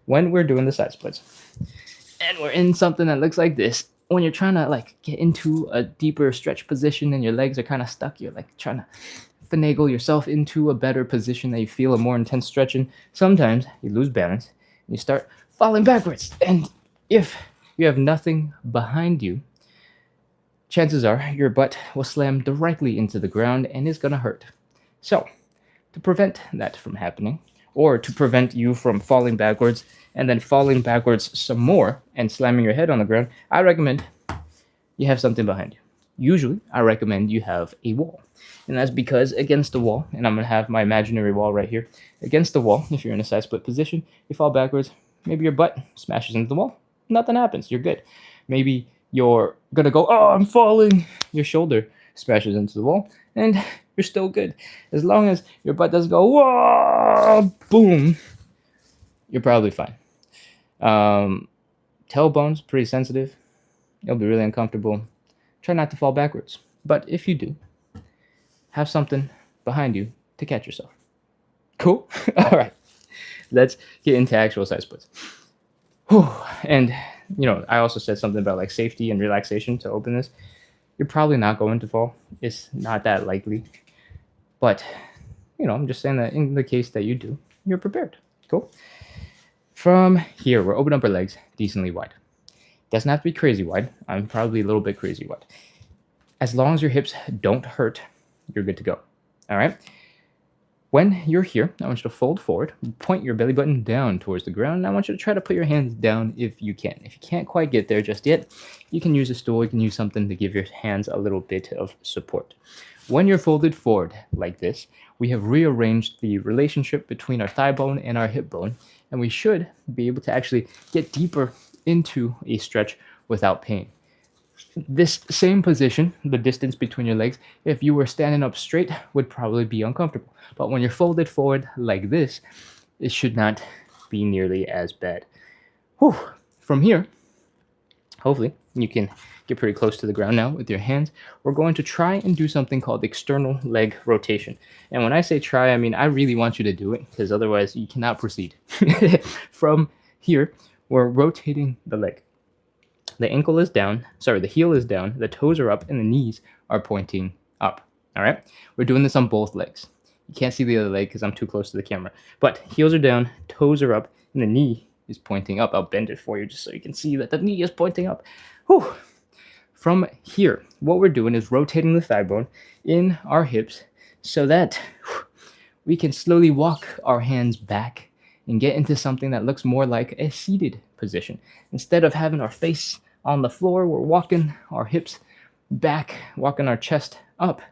A: When we're doing the side splits, and we're in something that looks like this, when you're trying to like get into a deeper stretch position and your legs are kind of stuck, you're like trying to finagle yourself into a better position that you feel a more intense stretch in, sometimes you lose balance. You start falling backwards, and if you have nothing behind you, chances are your butt will slam directly into the ground and is going to hurt. So to prevent that from happening, or to prevent you from falling backwards and then falling backwards some more and slamming your head on the ground, I recommend you have something behind you. Usually, I recommend you have a wall. And that's because against the wall, and I'm going to have my imaginary wall right here, against the wall, if you're in a side split position, you fall backwards, maybe your butt smashes into the wall, nothing happens, you're good. Maybe you're going to go, oh, I'm falling, your shoulder smashes into the wall, and you're still good. As long as your butt doesn't go, whoa, boom, you're probably fine. Tailbone's pretty sensitive. You'll be really uncomfortable. Try not to fall backwards. But if you do, have something behind you to catch yourself. Cool? All right. Let's get into actual side splits. Whew. And, I also said something about like safety and relaxation to open this. You're probably not going to fall. It's not that likely. But, I'm just saying that in the case that you do, you're prepared. Cool? From here, we're opening up our legs decently wide. Doesn't have to be crazy wide. I'm probably a little bit crazy wide. As long as your hips don't hurt, you're good to go. All right? When you're here, I want you to fold forward, point your belly button down towards the ground, and I want you to try to put your hands down if you can. If you can't quite get there just yet, you can use a stool, you can use something to give your hands a little bit of support. When you're folded forward like this, we have rearranged the relationship between our thigh bone and our hip bone, and we should be able to actually get deeper into a stretch without pain. This same position, the distance between your legs, if you were standing up straight, would probably be uncomfortable. But when you're folded forward like this, it should not be nearly as bad. Whew. From here, hopefully, you can get pretty close to the ground now with your hands. We're going to try and do something called external leg rotation. And when I say try, I mean I really want you to do it, because otherwise you cannot proceed. From here, we're rotating the leg. The ankle is down, the heel is down, the toes are up, and the knees are pointing up. All right? We're doing this on both legs. You can't see the other leg because I'm too close to the camera. But heels are down, toes are up, and the knee is pointing up. I'll bend it for you just so you can see that the knee is pointing up. Whew. From here, what we're doing is rotating the thigh bone in our hips so that we can slowly walk our hands back and get into something that looks more like a seated position. Instead of having our face on the floor, we're walking our hips back, walking our chest up,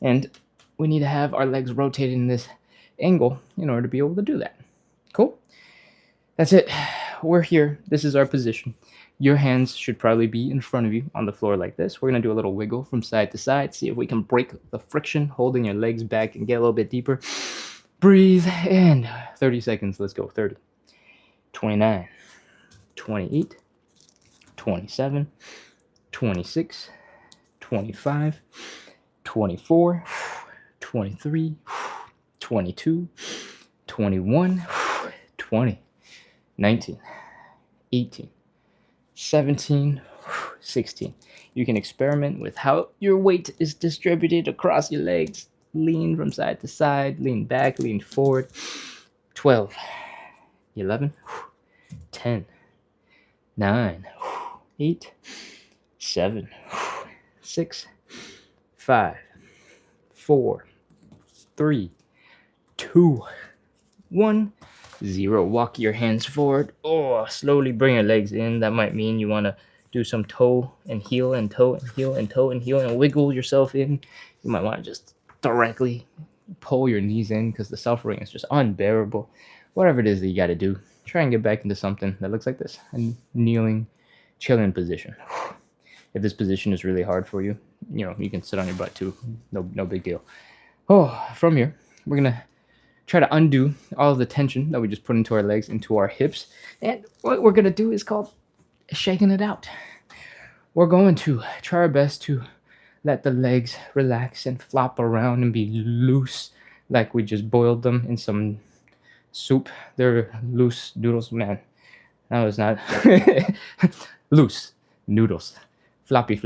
A: and we need to have our legs rotated in this angle in order to be able to do that. Cool? That's it. We're here. This is our position. Your hands should probably be in front of you on the floor like this. We're going to do a little wiggle from side to side, see if we can break the friction holding your legs back and get a little bit deeper. Breathe, and 30 seconds. Let's go. 30, 29, 28, 27, 26, 25, 24, 23, 22, 21, 20, 19, 18, 17, 16. You can experiment with how your weight is distributed across your legs. Lean from side to side, lean back, lean forward. 12, 11, 10, 9, 8, 7, 6, 5, 4, 3, 2, 1, 0. Walk your hands forward. Oh, slowly bring your legs in. That might mean you want to do some toe and heel and toe and heel and toe and heel and wiggle yourself in. You might want to just directly pull your knees in because the suffering is just unbearable. Whatever it is that you got to do, try and get back into something that looks like this, a kneeling, chilling position. If this position is really hard for you, you can sit on your butt too. No big deal. From here, we're going to try to undo all of the tension that we just put into our legs, into our hips. And what we're going to do is called shaking it out. We're going to try our best to let the legs relax and flop around and be loose, like we just boiled them in some soup. They're loose noodles, man. No, it's not. Loose noodles. Floppy,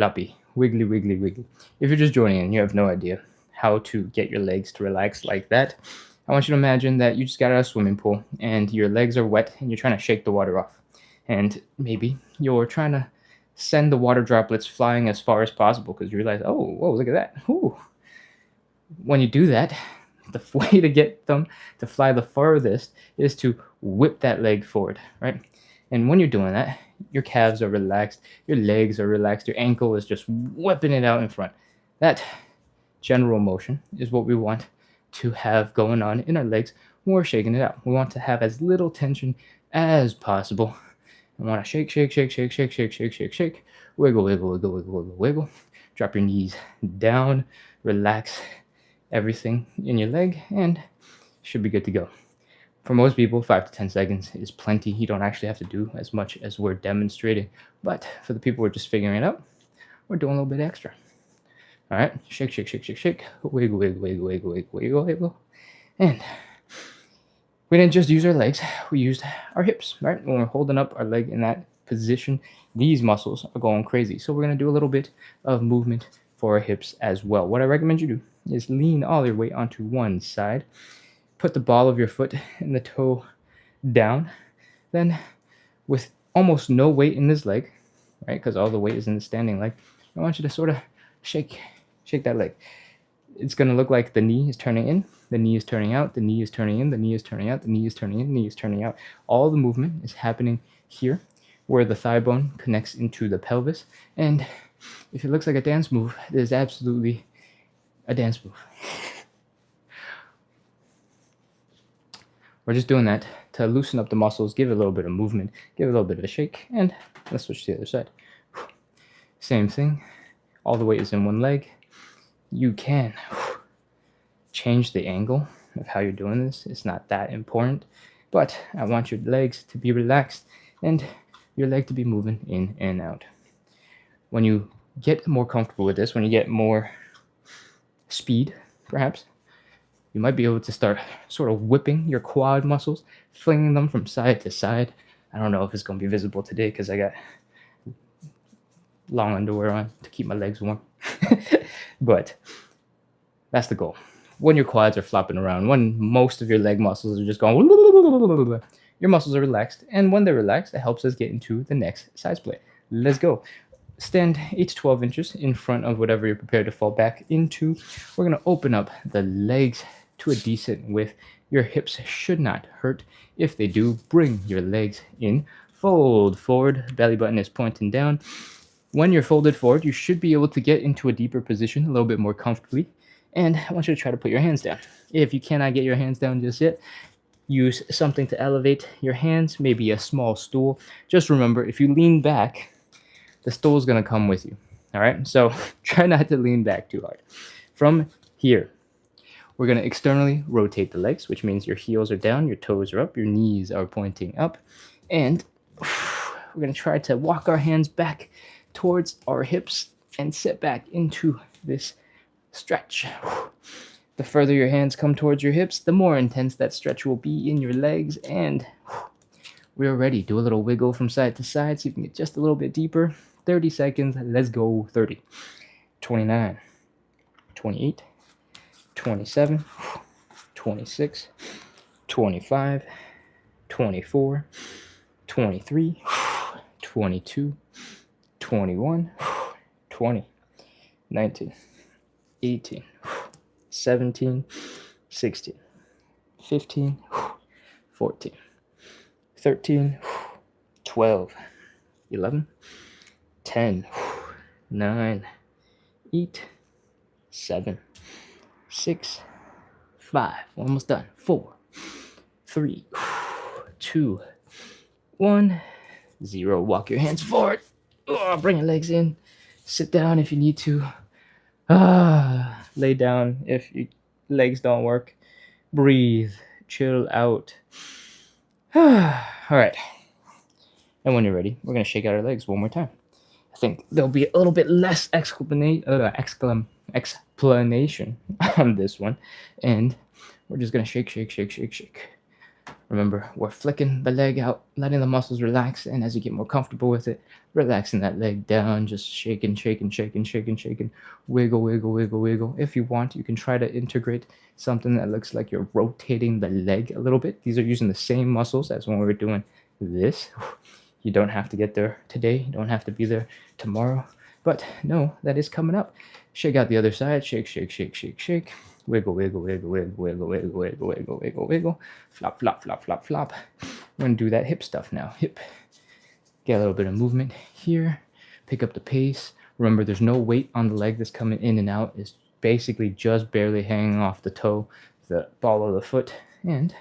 A: wiggly, wiggly, wiggly. If you're just joining in, you have no idea how to get your legs to relax like that. I want you to imagine that you just got out of a swimming pool and your legs are wet and you're trying to shake the water off. And maybe you're trying to send the water droplets flying as far as possible because you realize, oh, whoa, look at that. Ooh. When you do that, the way to get them to fly the farthest is to whip that leg forward, right? And when you're doing that, your calves are relaxed, your legs are relaxed, your ankle is just whipping it out in front. That general motion is what we want to have going on in our legs when we're shaking it out. We want to have as little tension as possible. We want to shake, shake, shake, shake, shake, shake, shake, shake, shake, wiggle, wiggle, wiggle, wiggle, wiggle, wiggle. Drop your knees down, relax everything in your leg, and should be good to go. For most people, 5 to 10 seconds is plenty. You don't actually have to do as much as we're demonstrating. But for the people who are just figuring it out, we're doing a little bit extra. All right, shake, shake, shake, shake, shake, wiggle, wiggle, wiggle, wiggle, wiggle, wiggle, wiggle. And we didn't just use our legs, we used our hips, right? When we're holding up our leg in that position, these muscles are going crazy. So we're going to do a little bit of movement for our hips as well. What I recommend you do is lean all your weight onto one side, put the ball of your foot and the toe down, then with almost no weight in this leg, right, because all the weight is in the standing leg, I want you to sort of shake that leg. It's going to look like the knee is turning in, the knee is turning out, the knee is turning in, the knee is turning out, the knee is turning in, the knee is turning out. All the movement is happening here where the thigh bone connects into the pelvis. And if it looks like a dance move, it is absolutely a dance move. We're just doing that to loosen up the muscles, give it a little bit of movement, give it a little bit of a shake, and let's switch to the other side. Same thing. All the weight is in one leg. You can change the angle of how you're doing this. It's not that important, but I want your legs to be relaxed and your leg to be moving in and out. When you get more comfortable with this, when you get more speed, perhaps, you might be able to start sort of whipping your quad muscles, flinging them from side to side. I don't know if it's going to be visible today because I got long underwear on to keep my legs warm. But that's the goal. When your quads are flopping around, when most of your leg muscles are just going, your muscles are relaxed. And when they're relaxed, it helps us get into the next size play. Let's go. Stand 8 to 12 inches in front of whatever you're prepared to fall back into. We're going to open up the legs to a decent width. Your hips should not hurt. If they do, bring your legs in. Fold forward. Belly button is pointing down. When you're folded forward, you should be able to get into a deeper position a little bit more comfortably. And I want you to try to put your hands down. If you cannot get your hands down just yet, use something to elevate your hands, maybe a small stool. Just remember, if you lean back, the stool is going to come with you. All right? So try not to lean back too hard. From here, we're going to externally rotate the legs, which means your heels are down, your toes are up, your knees are pointing up. And we're going to try to walk our hands back towards our hips and sit back into this stretch. The further your hands come towards your hips, the more intense that stretch will be in your legs. And we're ready. Do a little wiggle from side to side so you can get just a little bit deeper. 30 seconds. Let's go. 30, 29, 28, 27, 26, 25, 24, 23, 22, 21, 20, 19, 18, 17, 16, 15, 14, 13, 12, 11, 10, 9, 8, 7, 6, 5, almost done, 4, 3, 2, 1, 0. Walk your hands forward. Bring your legs in. Sit down if you need to. Lay down if your legs don't work. Breathe. Chill out. All right. And when you're ready, we're going to shake out our legs one more time. I think there'll be a little bit less explanation on this one. And we're just going to shake, shake, shake, shake, shake. Remember, we're flicking the leg out, letting the muscles relax, and as you get more comfortable with it, relaxing that leg down, just shaking, shaking, shaking, shaking, shaking, wiggle, wiggle, wiggle, wiggle. If you want, you can try to integrate something that looks like you're rotating the leg a little bit. These are using the same muscles as when we were doing this. You don't have to get there today. You don't have to be there tomorrow. But no, that is coming up. Shake out the other side. Shake, shake, shake, shake, shake. Wiggle, wiggle, wiggle, wiggle, wiggle, wiggle, wiggle, wiggle, wiggle, wiggle. Flop, flop, flop, flop, flop. We're going to do that hip stuff now. Hip. Get a little bit of movement here. Pick up the pace. Remember, there's no weight on the leg that's coming in and out. It's basically just barely hanging off the toe, the ball of the foot, and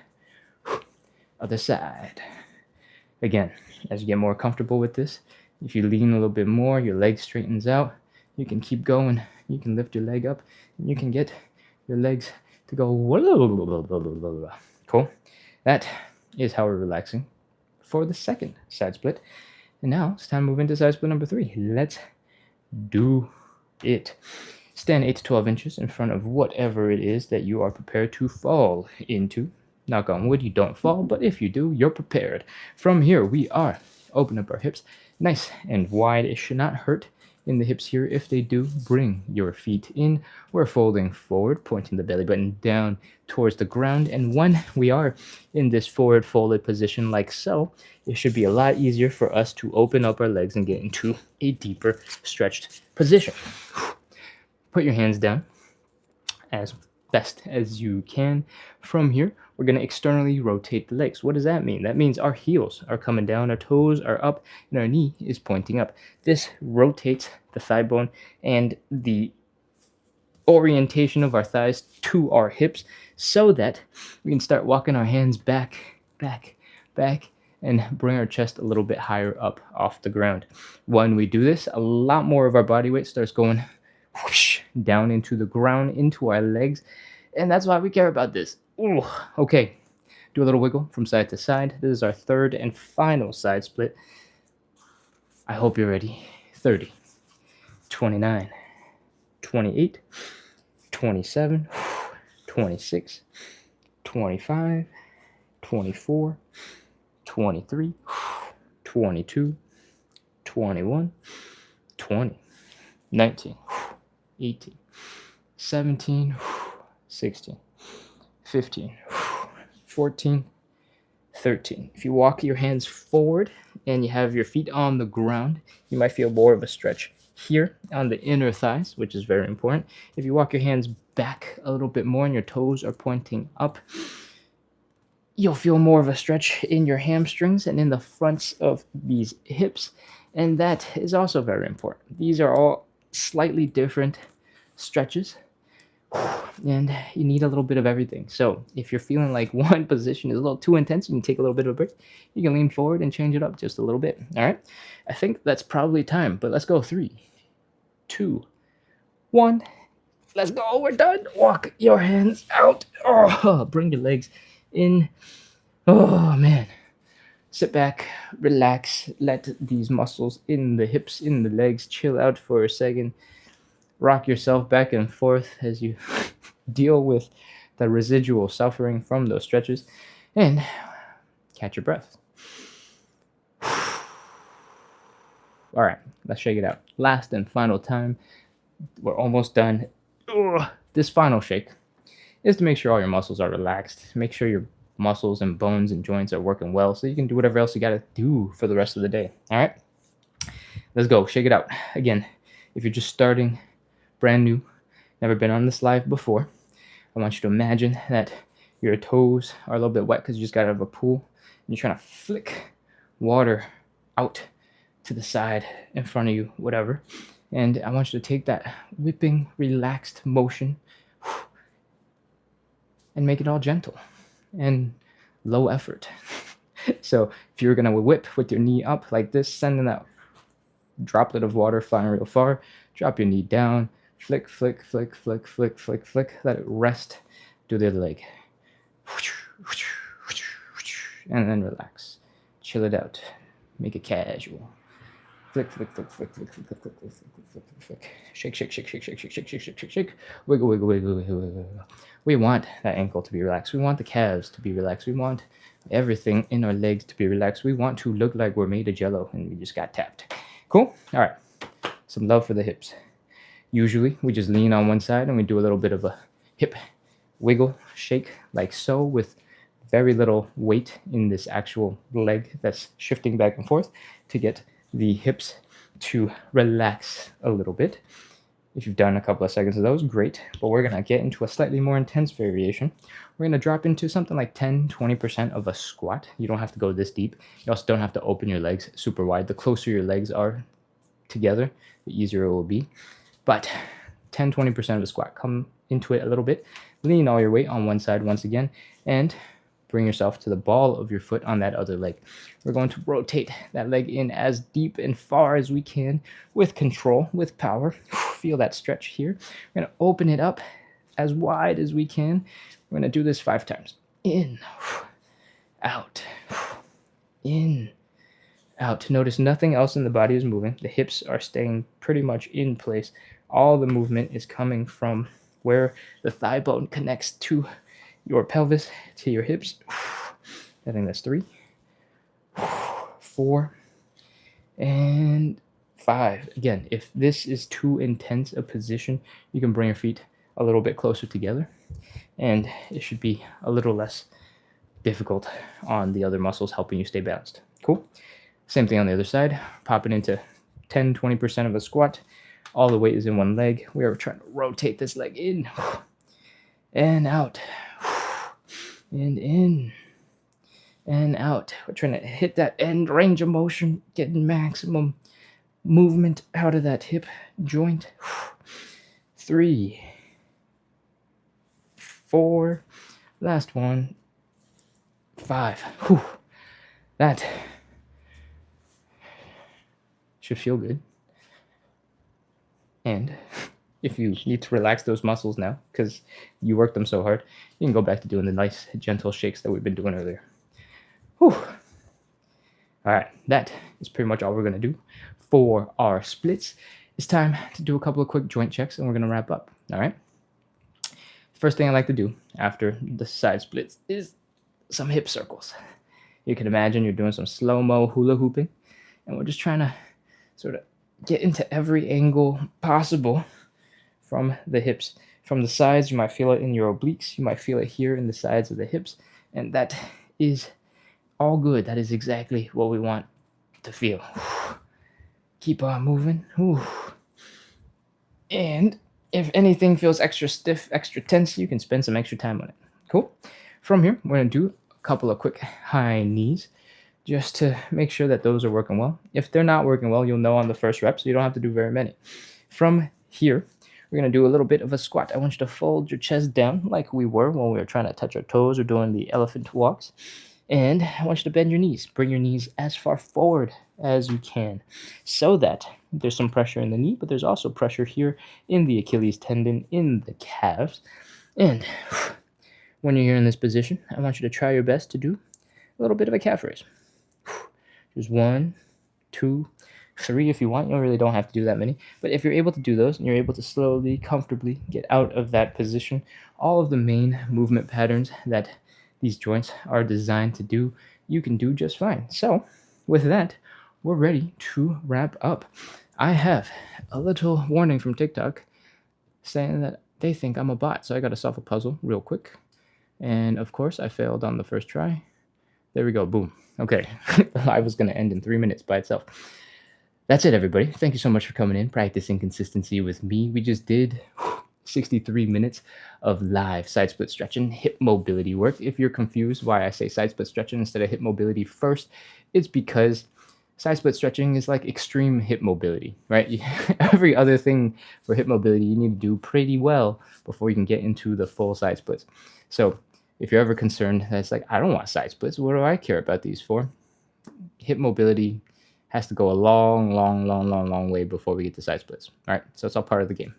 A: other side. Again, as you get more comfortable with this, if you lean a little bit more, your leg straightens out. You can keep going. You can lift your leg up, and you can get your legs to go. Cool. That is how we're relaxing for the second side split. And now it's time to move into side split number 3. Let's do it. Stand 8 to 12 inches in front of whatever it is that you are prepared to fall into. Knock on wood, you don't fall, but if you do, you're prepared. From here, we are open up our hips nice and wide. It should not hurt in the hips here. If they do, bring your feet in. We're folding forward, pointing the belly button down towards the ground. And when we are in this forward folded position like so, it should be a lot easier for us to open up our legs and get into a deeper stretched position. Put your hands down as best as you can. From here, we're going to externally rotate the legs. What does that mean? That means our heels are coming down, our toes are up, and our knee is pointing up. This rotates the thigh bone and the orientation of our thighs to our hips so that we can start walking our hands back, back, back, and bring our chest a little bit higher up off the ground. When we do this, a lot more of our body weight starts going whoosh, down into the ground, into our legs, and that's why we care about this. Ooh, okay, do a little wiggle from side to side. This is our third and final side split. I hope you're ready. 30, 29, 28, 27, 26, 25, 24, 23, 22, 21, 20, 19, 18, 17, 16, 15, 14, 13. If you walk your hands forward and you have your feet on the ground, you might feel more of a stretch here on the inner thighs, which is very important. If you walk your hands back a little bit more and your toes are pointing up, you'll feel more of a stretch in your hamstrings and in the fronts of these hips, and that is also very important. These are all slightly different stretches, and you need a little bit of everything. So if you're feeling like one position is a little too intense and you take a little bit of a break, you can lean forward and change it up just a little bit. All right, I think that's probably time, but let's go. 3, 2, 1. Let's go. We're done. Walk your hands out. Oh, bring your legs in. Oh man, sit back, relax, let these muscles in the hips, in the legs chill out for a second. Rock yourself back and forth as you deal with the residual suffering from those stretches, and catch your breath. All right, let's shake it out. Last and final time. We're almost done. This final shake is to make sure all your muscles are relaxed. Make sure your muscles and bones and joints are working well so you can do whatever else you got to do for the rest of the day. All right, let's go. Shake it out. Again, if you're just starting, brand new, never been on this live before, I want you to imagine that your toes are a little bit wet because you just got out of a pool and you're trying to flick water out to the side, in front of you, whatever. And I want you to take that whipping, relaxed motion and make it all gentle and low effort. So if you're going to whip with your knee up like this, sending that droplet of water flying real far, drop your knee down, flick, flick, flick, flick, flick, flick, flick, let it rest, do the other leg, and then relax, chill it out, make it casual. Flick, flick, flick, flick, flick, flick, flick, flick, flick, flick, flick, flick. Shake, shake, shake, shake, shake, shake, shake, shake, shake, shake, shake. Wiggle, wiggle, wiggle, wiggle, wiggle. We want that ankle to be relaxed. We want the calves to be relaxed. We want everything in our legs to be relaxed. We want to look like we're made of jello and we just got tapped. Cool? All right. Some love for the hips. Usually, we just lean on one side and we do a little bit of a hip wiggle, shake, like so, with very little weight in this actual leg that's shifting back and forth to get the hips to relax a little bit. If you've done a couple of seconds of those, great. But we're going to get into a slightly more intense variation. We're going to drop into something like 10-20% of a squat. You don't have to go this deep. You also don't have to open your legs super wide. The closer your legs are together, the easier it will be. But 10-20% of a squat. Come into it a little bit. Lean all your weight on one side once again, and bring yourself to the ball of your foot on that other leg. We're going to rotate that leg in as deep and far as we can with control, with power. Feel that stretch here. We're going to open it up as wide as we can. We're going to do this 5 times. In, out, in, out. Notice nothing else in the body is moving. The hips are staying pretty much in place. All the movement is coming from where the thigh bone connects to your pelvis, to your hips. I think that's 3, 4, and 5. Again, if this is too intense a position, you can bring your feet a little bit closer together, and it should be a little less difficult on the other muscles, helping you stay balanced. Cool. Same thing on the other side. Pop it into 10-20% of a squat. All the weight is in one leg. We are trying to rotate this leg in and out, and in and out. We're trying to hit that end range of motion, getting maximum movement out of that hip joint. 3, 4, last one, 5. That should feel good. And if you need to relax those muscles now because you worked them so hard, you can go back to doing the nice, gentle shakes that we've been doing earlier. All right, that is pretty much all we're going to do for our splits. It's time to do a couple of quick joint checks, and we're going to wrap up. All right. First thing I like to do after the side splits is some hip circles. You can imagine you're doing some slow-mo hula hooping, and we're just trying to sort of get into every angle possible from the hips. From the sides, you might feel it in your obliques. You might feel it here in the sides of the hips. And that is all good. That is exactly what we want to feel. Keep on moving. And if anything feels extra stiff, extra tense, you can spend some extra time on it. Cool. From here, we're going to do a couple of quick high knees, just to make sure that those are working well. If they're not working well, you'll know on the first rep, so you don't have to do very many. From here, we're going to do a little bit of a squat. I want you to fold your chest down like we were when we were trying to touch our toes or doing the elephant walks. And I want you to bend your knees. Bring your knees as far forward as you can so that there's some pressure in the knee, but there's also pressure here in the Achilles tendon, in the calves. And when you're here in this position, I want you to try your best to do a little bit of a calf raise. Just 1, 2, 3 if you want. You really don't have to do that many. But if you're able to do those and you're able to slowly, comfortably get out of that position, all of the main movement patterns that these joints are designed to do, you can do just fine. So with that, we're ready to wrap up. I have a little warning from TikTok saying that they think I'm a bot. So I got to solve a puzzle real quick. And of course, I failed on the first try. There we go. Boom. Okay. The live was going to end in 3 minutes by itself. That's it, everybody. Thank you so much for coming in, practicing consistency with me. We just did 63 minutes of live side split stretching, hip mobility work. If you're confused why I say side split stretching instead of hip mobility first, it's because side split stretching is like extreme hip mobility, right? Every other thing for hip mobility you need to do pretty well before you can get into the full side splits. So if you're ever concerned that it's like, I don't want side splits, what do I care about these for? Hip mobility has to go a long way before we get to side splits. All right, so it's all part of the game.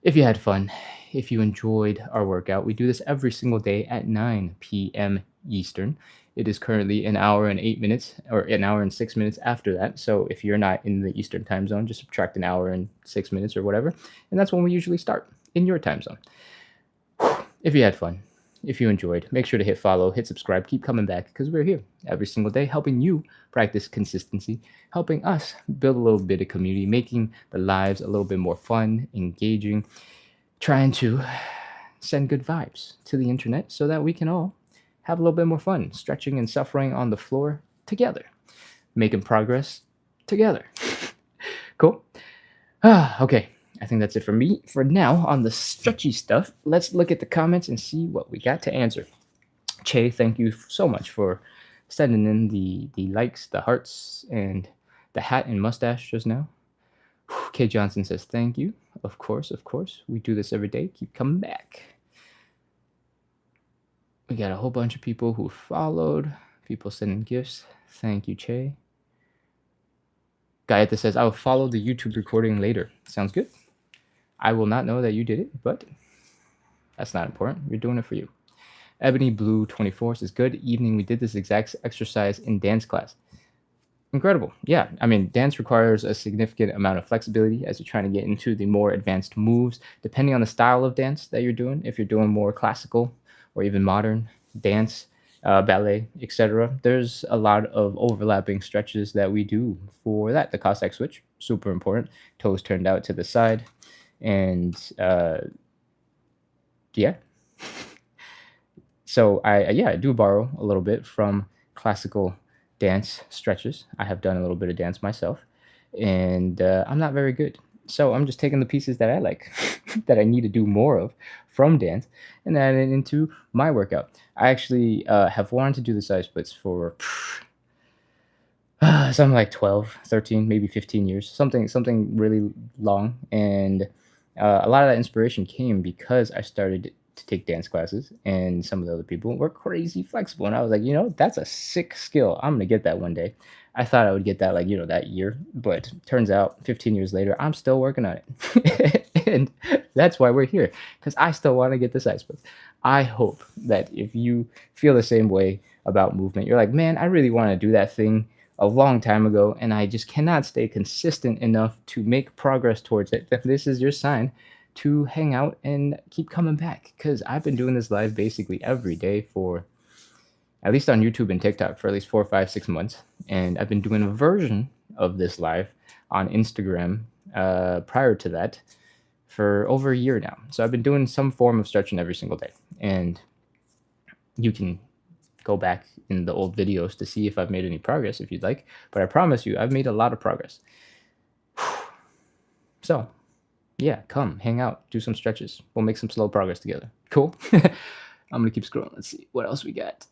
A: If you had fun, if you enjoyed our workout, we do this every single day at 9 p.m. Eastern. It is currently 1 hour and 8 minutes, or 1 hour and 6 minutes after that. So if you're not in the Eastern time zone, just subtract 1 hour and 6 minutes or whatever. And that's when we usually start, in your time zone. If you had fun, if you enjoyed, make sure to hit follow, hit subscribe, keep coming back, because we're here every single day helping you practice consistency, helping us build a little bit of community, making the lives a little bit more fun, engaging, trying to send good vibes to the internet so that we can all have a little bit more fun, stretching and suffering on the floor together, making progress together. Cool. Okay. I think that's it for me for now on the stretchy stuff. Let's look at the comments and see what we got to answer. Che, thank you so much for sending in the likes, the hearts, and the hat and mustache just now. K Johnson says thank you. Of course, of course. We do this every day. Keep coming back. We got a whole bunch of people who followed, people sending gifts. Thank you, Che. Gayeta says, I will follow the YouTube recording later. Sounds good. I will not know that you did it, but that's not important. We're doing it for you. Ebony Blue 24 says, good evening. We did this exact exercise in dance class. Incredible. Yeah, I mean, dance requires a significant amount of flexibility as you're trying to get into the more advanced moves, depending on the style of dance that you're doing. If you're doing more classical or even modern dance, ballet, etc., there's a lot of overlapping stretches that we do for that. The Cossack switch, super important. Toes turned out to the side. And yeah. So I do borrow a little bit from classical dance stretches. I have done a little bit of dance myself, and I'm not very good. So I'm just taking the pieces that I like, that I need to do more of from dance, and adding it into my workout. I actually have wanted to do the side splits for something like 12, 13, maybe 15 years, something really long. And a lot of that inspiration came because I started to take dance classes, and some of the other people were crazy flexible. And I was like, that's a sick skill. I'm going to get that one day. I thought I would get that, that year, but turns out 15 years later, I'm still working on it. And that's why we're here, because I still want to get the side splits. I hope that if you feel the same way about movement, you're like, man, I really want to do that thing a long time ago, and I just cannot stay consistent enough to make progress towards it, then this is your sign to hang out and keep coming back, because I've been doing this live basically every day for, at least on YouTube and TikTok, for at least 4, 5, 6 months. And I've been doing a version of this live on Instagram prior to that for over a year now. So I've been doing some form of stretching every single day. And you can go back in the old videos to see if I've made any progress if you'd like. But I promise you, I've made a lot of progress. So yeah, come hang out, do some stretches. We'll make some slow progress together. Cool. I'm gonna keep scrolling. Let's see what else we got.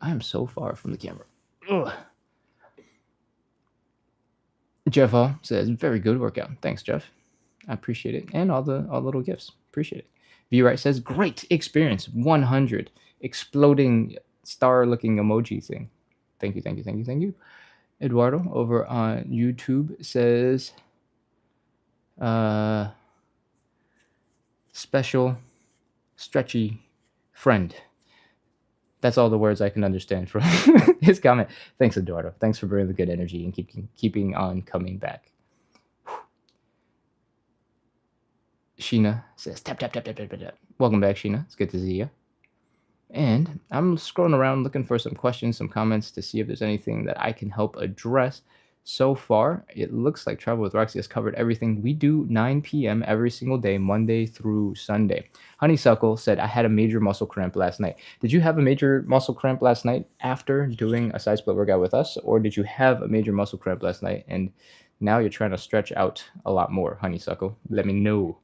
A: I am so far from the camera. Ugh. Jeff Hall says, very good workout. Thanks, Jeff. I appreciate it. And all the little gifts. Appreciate it. V-Right says, great experience. 100. Exploding star-looking emoji thing. Thank you, thank you, thank you, thank you. Eduardo over on YouTube says, special stretchy friend. That's all the words I can understand from his comment. Thanks, Eduardo. Thanks for bringing the good energy and keeping on coming back. Sheena says, tap, tap, tap, tap, tap, tap. Welcome back, Sheena. It's good to see you. And I'm scrolling around looking for some questions, some comments to see if there's anything that I can help address. So far, it looks like Travel with Roxy has covered everything. We do 9 p.m. every single day, Monday through Sunday. Honeysuckle said, I had a major muscle cramp last night. Did you have a major muscle cramp last night after doing a side split workout with us? Or did you have a major muscle cramp last night and now you're trying to stretch out a lot more, Honeysuckle? Let me know.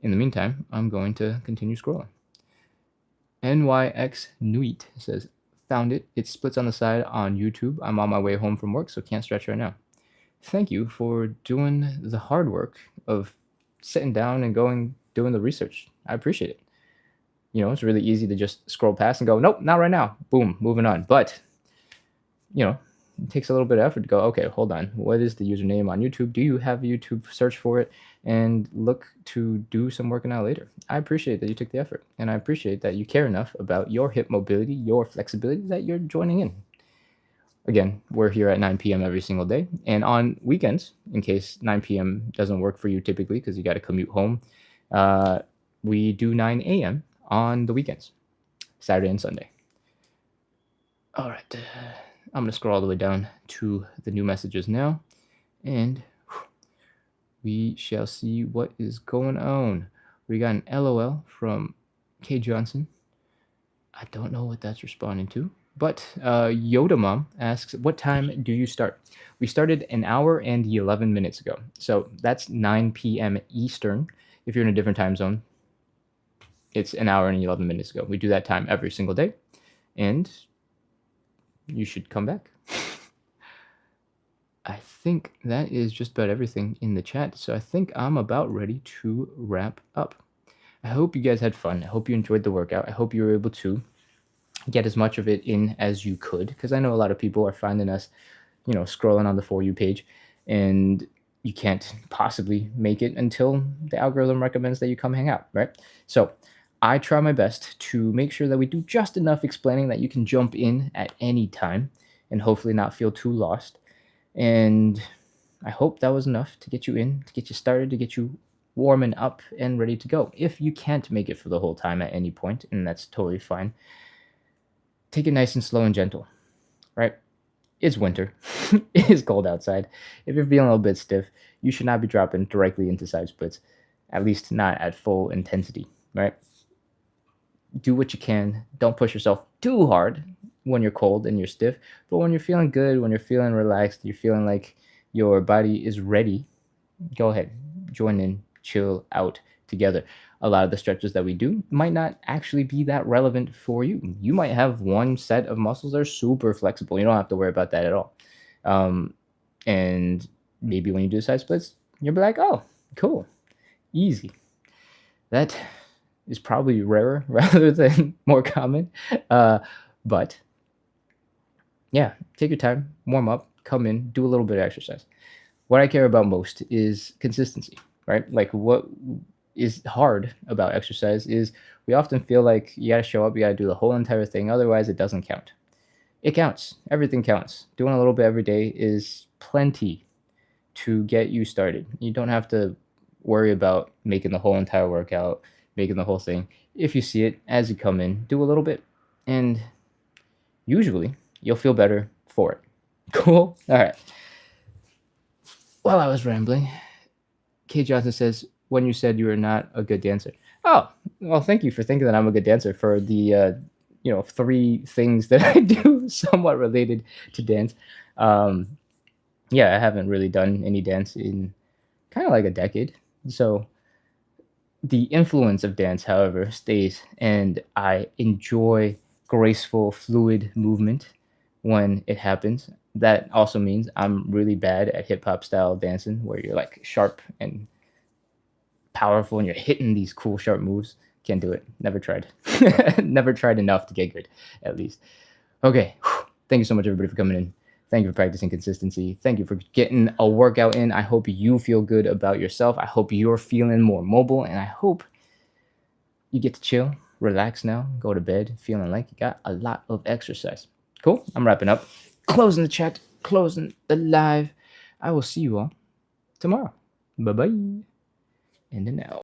A: In the meantime, I'm going to continue scrolling. NYX Nuit says, found it. It splits on the side on YouTube. I'm on my way home from work, so can't stretch right now. Thank you for doing the hard work of sitting down and doing the research. I appreciate it. It's really easy to just scroll past and go, nope, not right now. Boom, moving on. But, it takes a little bit of effort to go, okay, hold on. What is the username on YouTube? Do you have a YouTube? Search for it and look to do some working out later. I appreciate that you took the effort, and I appreciate that you care enough about your hip mobility, your flexibility, that you're joining in. Again, we're here at 9 p.m. every single day. And on weekends, in case 9 p.m. doesn't work for you typically because you got to commute home, we do 9 a.m. on the weekends, Saturday and Sunday. All right. I'm going to scroll all the way down to the new messages now, and we shall see what is going on. We got an LOL from K Johnson. I don't know what that's responding to. But Yoda Mom asks, what time do you start? We started an hour and 11 minutes ago. So that's 9 p.m. Eastern. If you're in a different time zone, it's an hour and 11 minutes ago. We do that time every single day. And you should come back. I think that is just about everything in the chat. So I think I'm about ready to wrap up. I hope you guys had fun. I hope you enjoyed the workout. I hope you were able to get as much of it in as you could, because I know a lot of people are finding us, scrolling on the For You page, and you can't possibly make it until the algorithm recommends that you come hang out, right? So I try my best to make sure that we do just enough explaining that you can jump in at any time and hopefully not feel too lost. And I hope that was enough to get you in, to get you started, to get you warming up and ready to go. If you can't make it for the whole time at any point, and that's totally fine, take it nice and slow and gentle, right? It's winter. It is cold outside. If you're feeling a little bit stiff, you should not be dropping directly into side splits, at least not at full intensity, right? Do what you can. Don't push yourself too hard when you're cold and you're stiff. But when you're feeling good, when you're feeling relaxed, you're feeling like your body is ready, go ahead, join in, chill out together. A lot of the stretches that we do might not actually be that relevant for you. You might have one set of muscles that are super flexible. You don't have to worry about that at all. And maybe when you do side splits, you'll be like, oh, cool, easy. That is probably rarer rather than more common. But yeah, take your time, warm up, come in, do a little bit of exercise. What I care about most is consistency, right? Like, what is hard about exercise is we often feel like you got to show up, you got to do the whole entire thing, otherwise it doesn't count. It counts. Everything counts. Doing a little bit every day is plenty to get you started. You don't have to worry about making the whole entire workout, making the whole thing. If you see it as you come in, do a little bit, and usually you'll feel better for it. Cool? All right. While I was rambling, Kay Johnson says, when you said you were not a good dancer. Oh, well, thank you for thinking that I'm a good dancer for the, 3 things that I do somewhat related to dance. Yeah, I haven't really done any dance in kind of like a decade. So the influence of dance, however, stays, and I enjoy graceful, fluid movement when it happens. That also means I'm really bad at hip hop style dancing, where you're like sharp and powerful and you're hitting these cool, sharp moves. Can't do it. Never tried. Never tried enough to get good, at least. Okay. Thank you so much, everybody, for coming in. Thank you for practicing consistency. Thank you for getting a workout in. I hope you feel good about yourself. I hope you're feeling more mobile, and I hope you get to chill, relax now, go to bed feeling like you got a lot of exercise. Cool. I'm wrapping up. Closing the chat, closing the live. I will see you all tomorrow. Bye-bye. In and out.